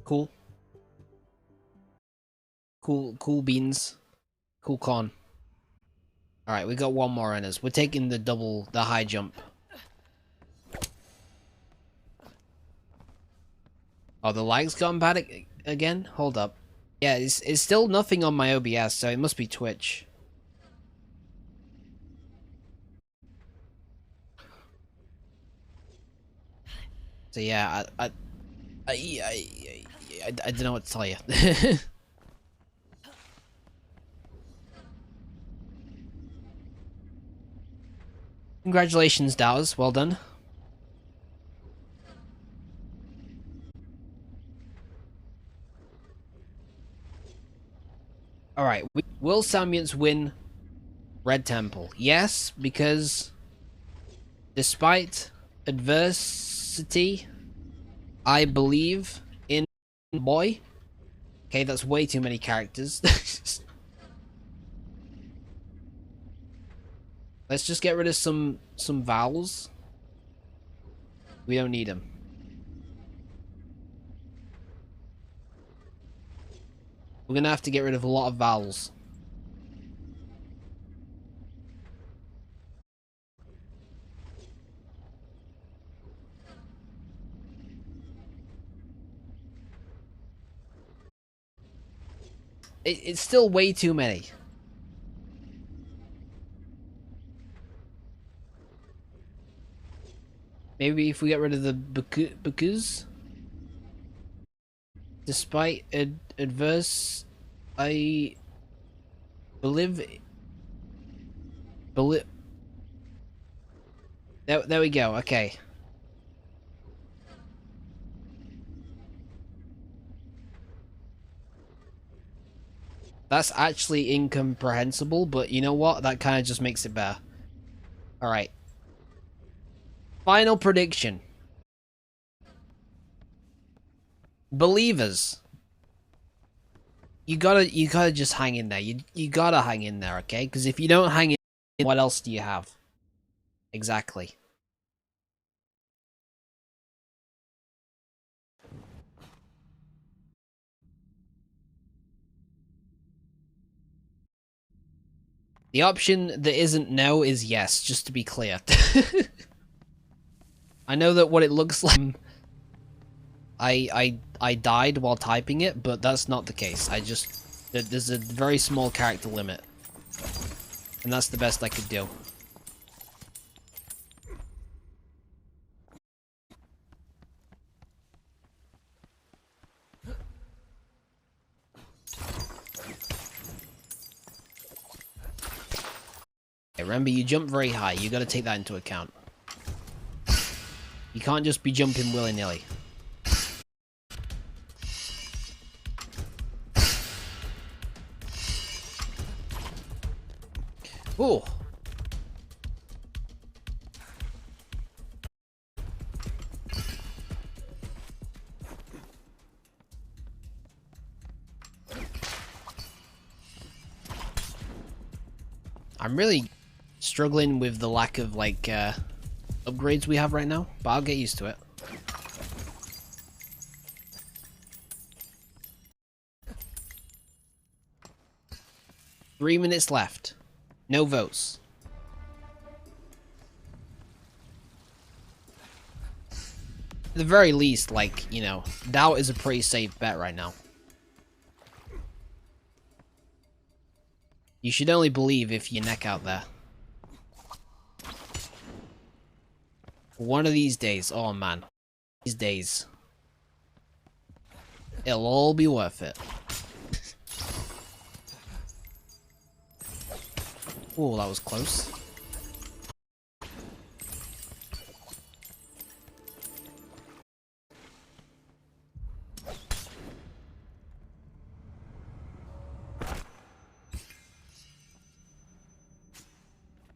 Cool. Cool beans. Cool corn. Alright, we got one more in us. We're taking the high jump. Oh, the lag's gone bad again? Hold up. Yeah, it's still nothing on my OBS, so it must be Twitch. So yeah, I don't know what to tell you. Congratulations, Dowers. Well done. Alright, will Sambience win Red Temple? Yes, because despite adversity, I believe in boy. Okay, that's way too many characters. Let's just get rid of some vowels. We don't need them. We're gonna have to get rid of a lot of vowels. It's still way too many. Maybe if we get rid of the because despite adverse, I believe. There we go. Okay. That's actually incomprehensible, but you know what? That kind of just makes it better. Alright. Final prediction. Believers. You gotta just hang in there. You gotta hang in there, okay? Because if you don't hang in, what else do you have? Exactly. The option that isn't no is yes, just to be clear. I know that what it looks like, I died while typing it, but that's not the case. There's a very small character limit. And that's the best I could do. Remember, you jump very high. You gotta take that into account. You can't just be jumping willy-nilly. Ooh. I'm really struggling with the lack of, like, upgrades we have right now, but I'll get used to it. $3 minutes left. No votes. At the very least, like, you know, Doubt is a pretty safe bet right now. You should only believe if you neck out there. One of these days, oh man, these days, it'll all be worth it. Oh, that was close.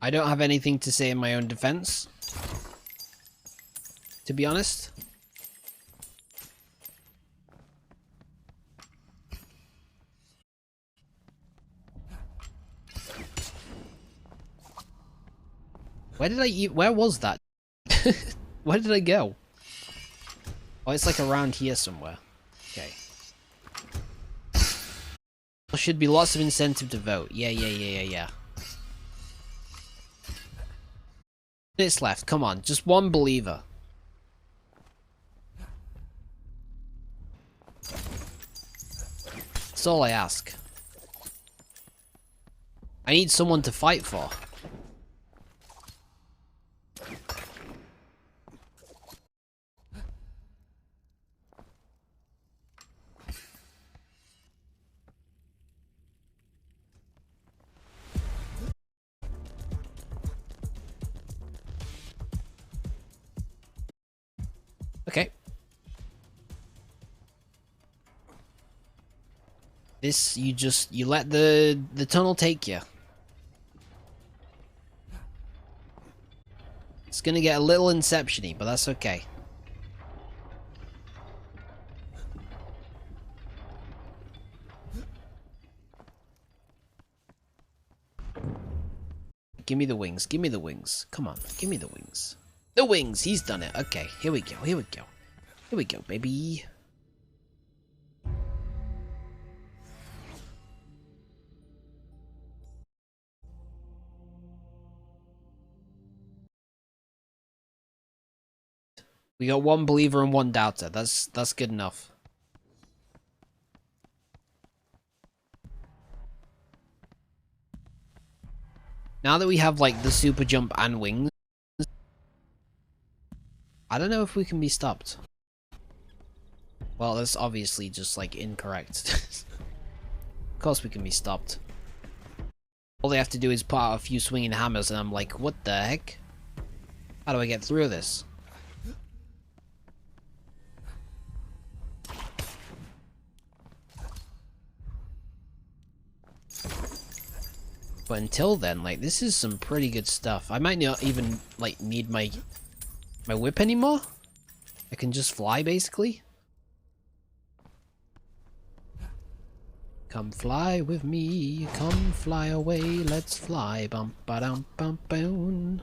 I don't have anything to say in my own defense, to be honest. Where was that? Where did I go? Oh, it's like around here somewhere. Okay. There should be lots of incentive to vote. Yeah. Minutes left. Come on, just one believer. That's all I ask. I need someone to fight for. Okay. This, you let the tunnel take you. It's gonna get a little Inception-y, but that's okay. Give me the wings, give me the wings. Come on, give me the wings. The wings, he's done it. Okay, here we go, here we go. Here we go, baby. We got one believer and one doubter. That's good enough. Now that we have like the super jump and wings, I don't know if we can be stopped. Well, that's obviously just like incorrect. Of course we can be stopped. All they have to do is put out a few swinging hammers and I'm like, what the heck? How do I get through this? But until then, like, this is some pretty good stuff. I might not even, like, need my whip anymore. I can just fly, basically. Come fly with me, come fly away, let's fly, bum ba dum bum boom.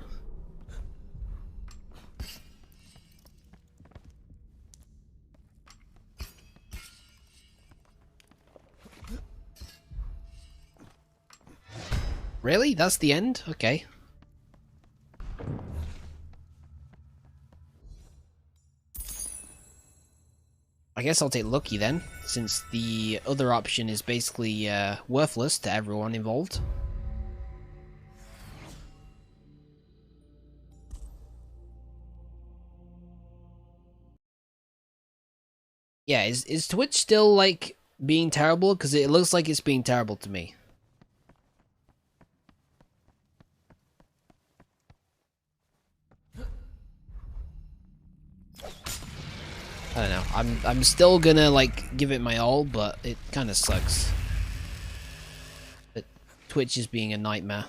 Really? That's the end? Okay. I guess I'll take Lucky then, since the other option is basically worthless to everyone involved. Yeah, is Twitch still, like, being terrible? Because it looks like it's being terrible to me. I don't know. I'm still gonna like give it my all, but it kind of sucks. But Twitch is being a nightmare.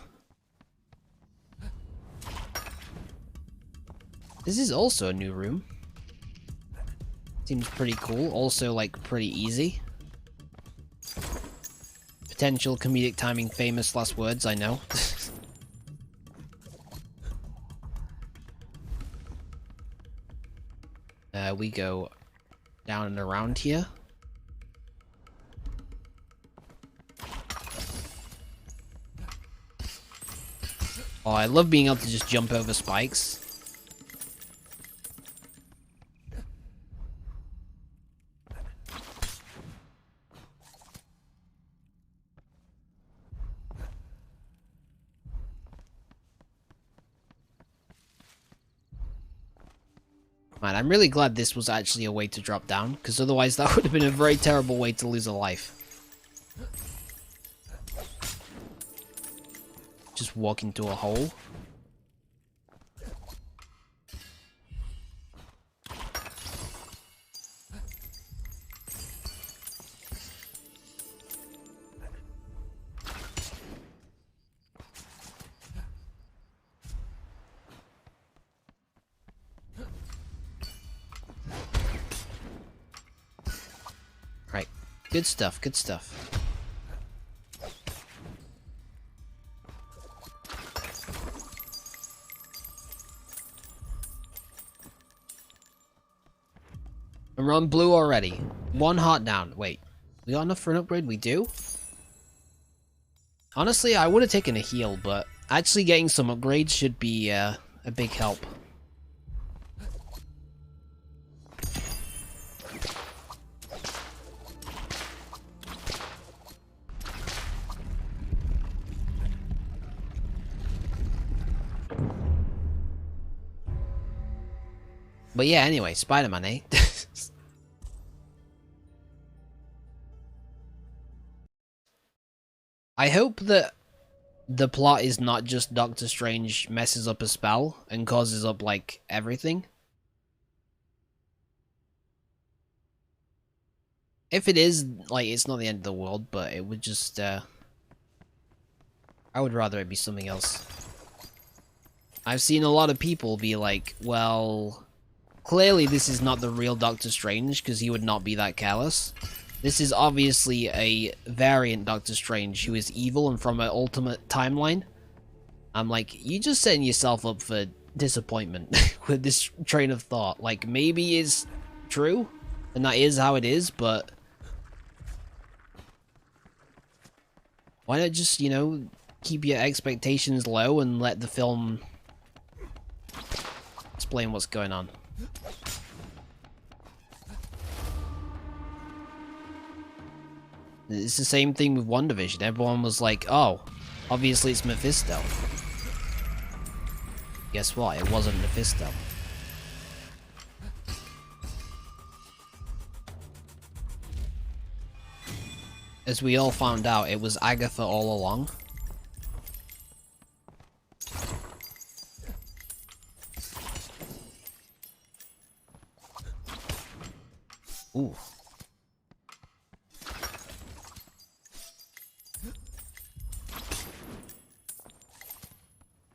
This is also a new room. Seems pretty cool. Also like pretty easy. Potential comedic timing, famous last words. I know. We go down and around here. Oh, I love being able to just jump over spikes. Man, I'm really glad this was actually a way to drop down, because otherwise that would have been a very terrible way to lose a life. Just walk into a hole. Right. Good stuff, good stuff. And we're on blue already. One heart down. Wait. We got enough for an upgrade? We do? Honestly, I would have taken a heal, but actually getting some upgrades should be a big help. But yeah, anyway, Spider-Man, eh? I hope that the plot is not just Doctor Strange messes up a spell and causes up, like, everything. If it is, like, it's not the end of the world, but it would just, I would rather it be something else. I've seen a lot of people be like, well, clearly this is not the real Doctor Strange, because he would not be that careless. This is obviously a variant Doctor Strange who is evil and from an alternate timeline. I'm like, you just setting yourself up for disappointment with this train of thought. Like, maybe it's true, and that is how it is, but why not just, you know, keep your expectations low and let the film explain what's going on? It's the same thing with WandaVision. Everyone was like, oh, obviously it's Mephisto. Guess what? It wasn't Mephisto. As we all found out, it was Agatha all along. Ooh.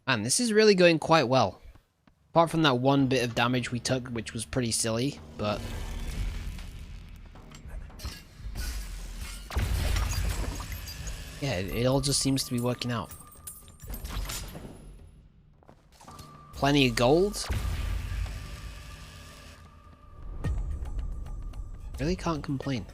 Man, this is really going quite well. Apart from that one bit of damage we took, which was pretty silly, but... yeah, it all just seems to be working out. Plenty of gold. Really can't complain.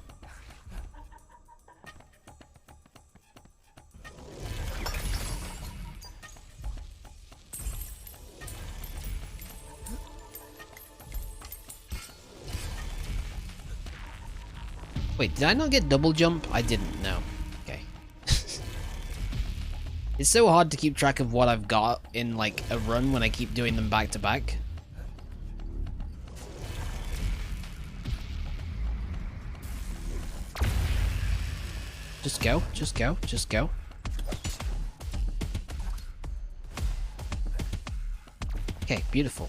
Wait, did I not get double jump? I didn't, no. Okay. It's so hard to keep track of what I've got in, like, a run when I keep doing them back to back. Just go, just go, just go. Okay, beautiful.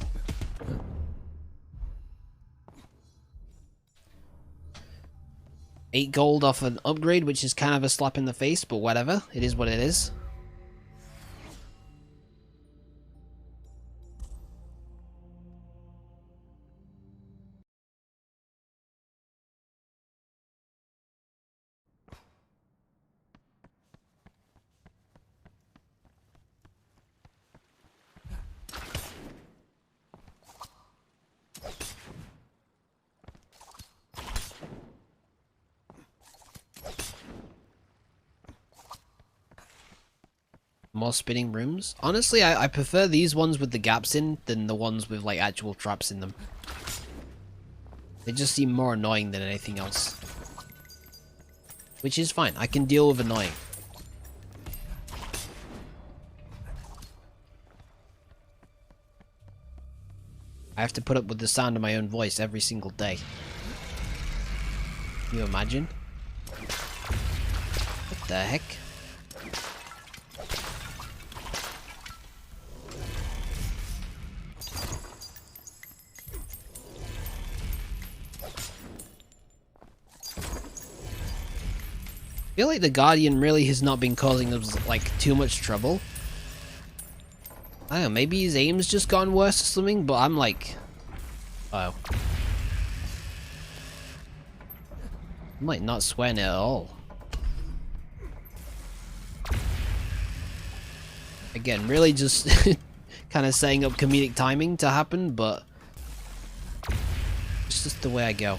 $8 gold off an upgrade, which is kind of a slap in the face, but whatever. It is what it is. More spinning rooms. Honestly, I prefer these ones with the gaps in than the ones with like actual traps in them. They just seem more annoying than anything else. Which is fine. I can deal with annoying. I have to put up with the sound of my own voice every single day. Can you imagine? What the heck? I feel like the Guardian really has not been causing us, like, too much trouble. I don't know, maybe his aim's just gotten worse or something, but I'm like... oh. I'm like not swearing it at all. Again, really just kind of setting up comedic timing to happen, but... it's just the way I go.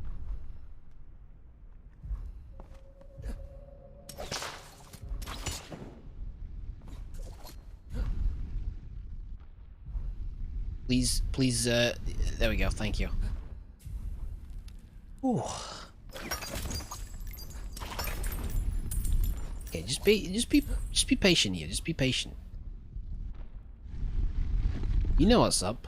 Please, please, there we go, thank you. Ooh. Okay, just be patient here, just be patient. You know what's up.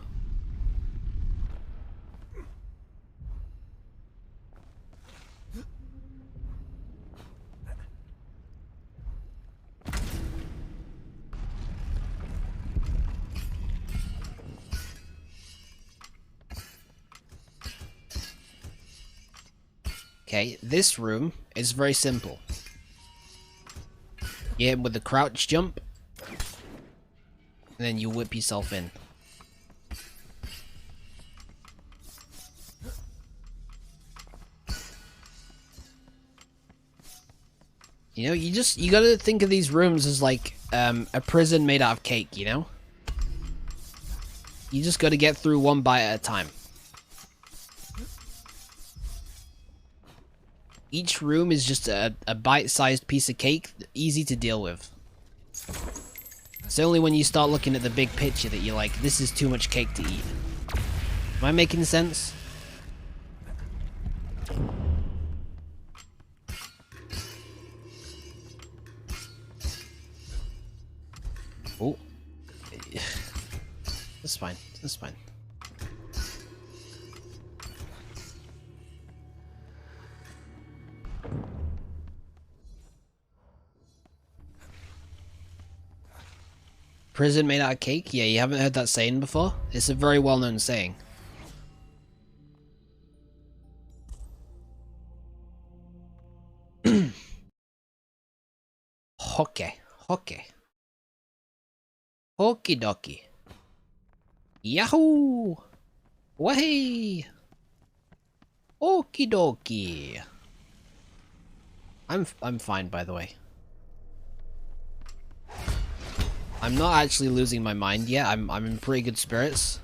Okay, this room is very simple. You hit him with the crouch jump, and then you whip yourself in. You know, you gotta think of these rooms as like a prison made out of cake, you know? You just gotta get through one bite at a time. Each room is just a bite-sized piece of cake, easy to deal with. It's only when you start looking at the big picture that you're like, this is too much cake to eat. Am I making sense? Oh. That's fine, that's fine. Prison made out of cake? Yeah, you haven't heard that saying before? It's a very well-known saying. Hockey. Hockey. Okie dokie. Yahoo! Wahey! Okie dokie. I'm fine, by the way. I'm not actually losing my mind yet. I'm in pretty good spirits.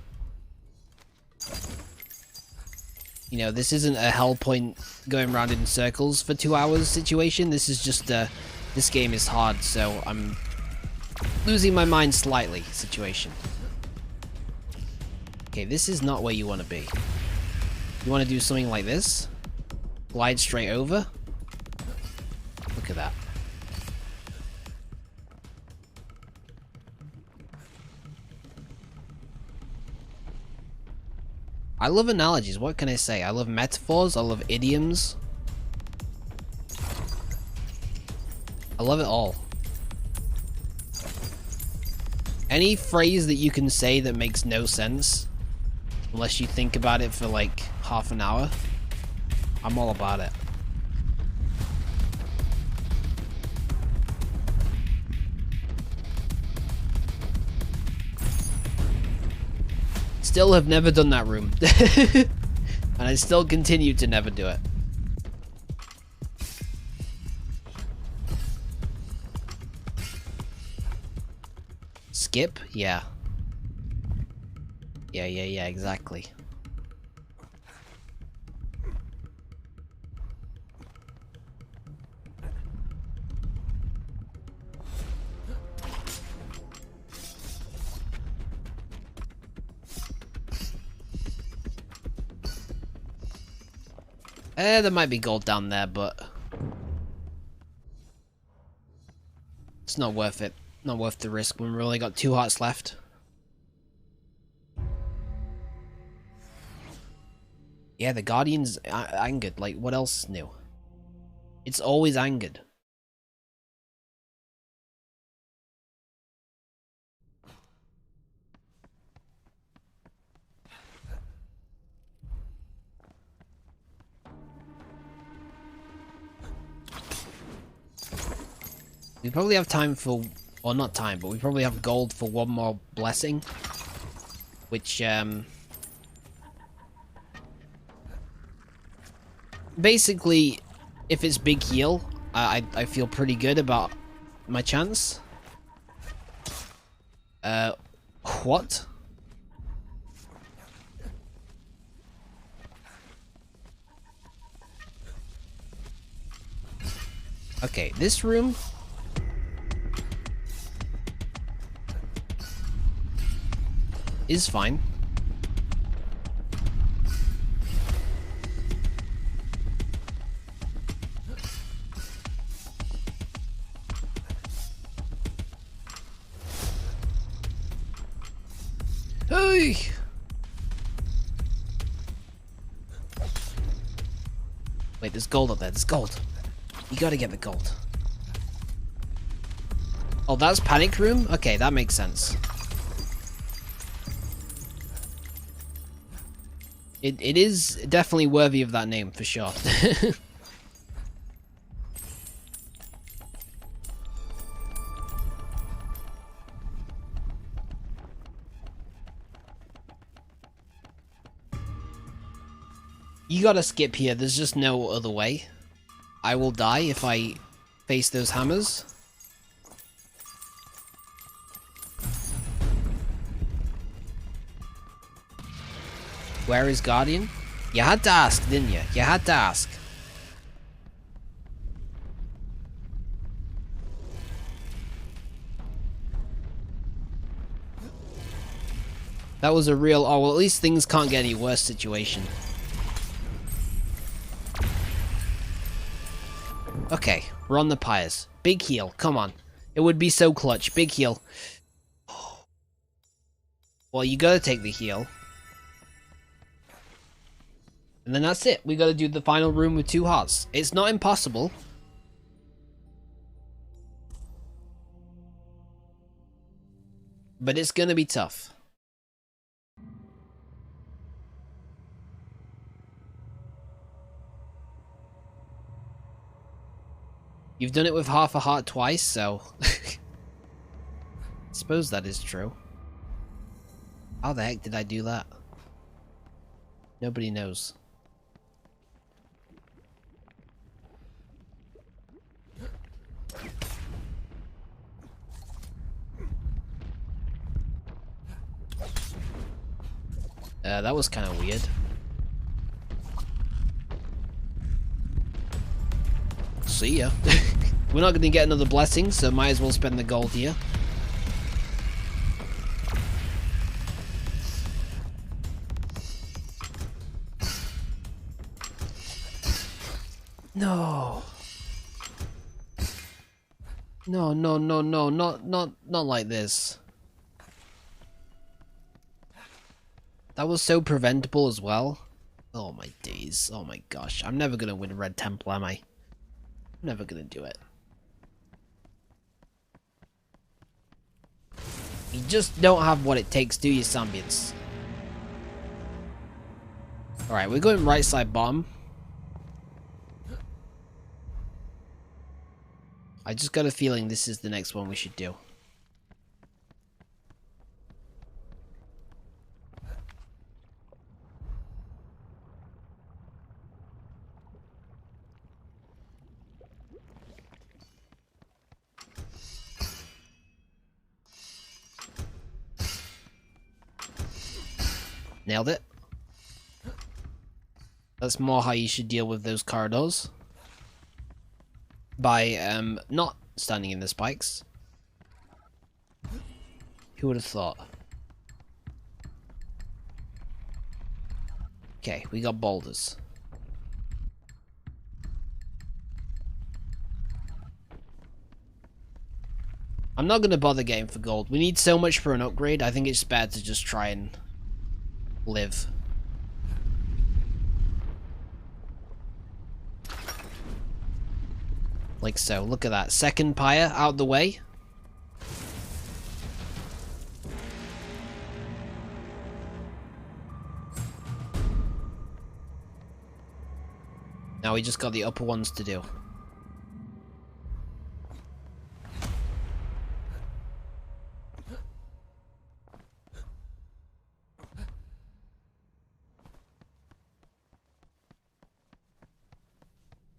You know, this isn't a hell point going around in circles for 2 hours situation. This is just this game is hard, so I'm losing my mind slightly situation. Okay, this is not where you want to be. You want to do something like this? Glide straight over? Look at that. I love analogies, what can I say? I love metaphors, I love idioms. I love it all. Any phrase that you can say that makes no sense, unless you think about it for like half an hour, I'm all about it. Still have never done that room. And I still continue to never do it. Skip? Yeah. Yeah, exactly. There might be gold down there, but it's not worth it. Not worth the risk when we've only got 2 hearts left. Yeah, the Guardian's angered. Like, what else is new? It's always angered. We probably have time for, or not time, but we probably have gold for one more blessing. Which, basically, if it's big heal, I feel pretty good about my chance. What? Okay, this room is fine. me! Wait, there's gold up there. There's gold. You gotta get the gold. Oh, that's panic room? Okay, that makes sense. It is definitely worthy of that name, for sure. You gotta skip here, there's just no other way. I will die if I face those hammers. Where is Guardian? You had to ask, didn't you? You had to ask. That was a real, oh well, at least things can't get any worse situation. Okay, we're on the pyres. Big heal, come on. It would be so clutch. Big heal. Well, you gotta take the heal. And then that's it. We gotta do the final room with 2 hearts. It's not impossible. But it's gonna be tough. You've done it with half a heart twice, so... suppose that is true. How the heck did I do that? Nobody knows. That was kind of weird. See ya. We're not going to get another blessing, so might as well spend the gold here. No. No, no, no, no, not like this. That was so preventable as well. Oh my days. Oh my gosh. I'm never gonna win Red Temple, am I? I'm never gonna do it. You just don't have what it takes, do you, Sambience? Alright, we're going right side bottom. I just got a feeling this is the next one we should do. Nailed it. That's more how you should deal with those corridors. By, not standing in the spikes. Who would have thought? Okay, we got boulders. I'm not going to bother getting for gold. We need so much for an upgrade, I think it's better to just try and live. Like so, look at that. Second pyre out the way. Now we just got the upper ones to do.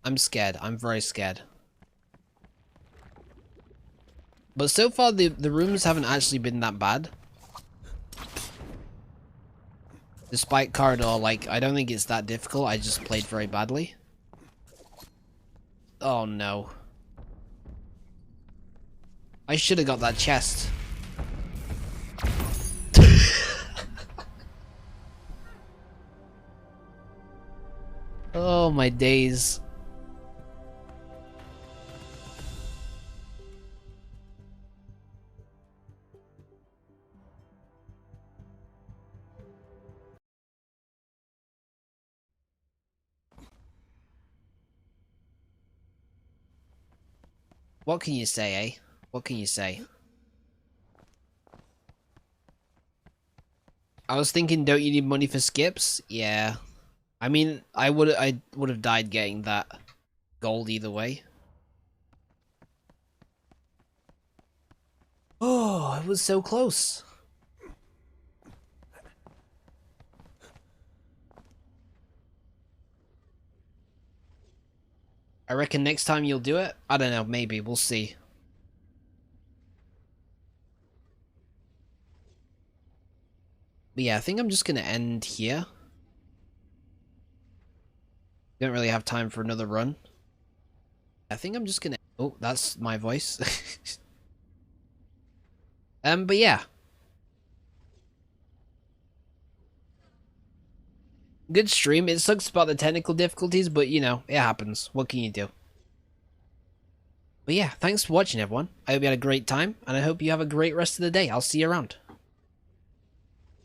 I'm scared. I'm very scared. But so far, the rooms haven't actually been that bad. The spike corridor, like, I don't think it's that difficult. I just played very badly. Oh, no. I should have got that chest. Oh, my days. What can you say, eh? What can you say? I was thinking, don't you need money for skips? Yeah. I mean, I would have died getting that gold either way. Oh, it was so close. I reckon next time you'll do it. I don't know, maybe. We'll see. But yeah, I think I'm just gonna end here. Don't really have time for another run. I think I'm just gonna... Oh, that's my voice. But yeah. Good stream. It sucks about the technical difficulties, but you know, it happens. What can you do? But yeah, thanks for watching, everyone. I hope you had a great time, and I hope you have a great rest of the day. I'll see you around.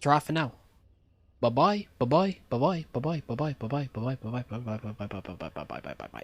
Ta for now. Bye bye. Bye bye. Bye bye. Bye bye. Bye bye. Bye bye. Bye bye. Bye bye. Bye bye. Bye bye. Bye bye. Bye bye. Bye bye. Bye bye.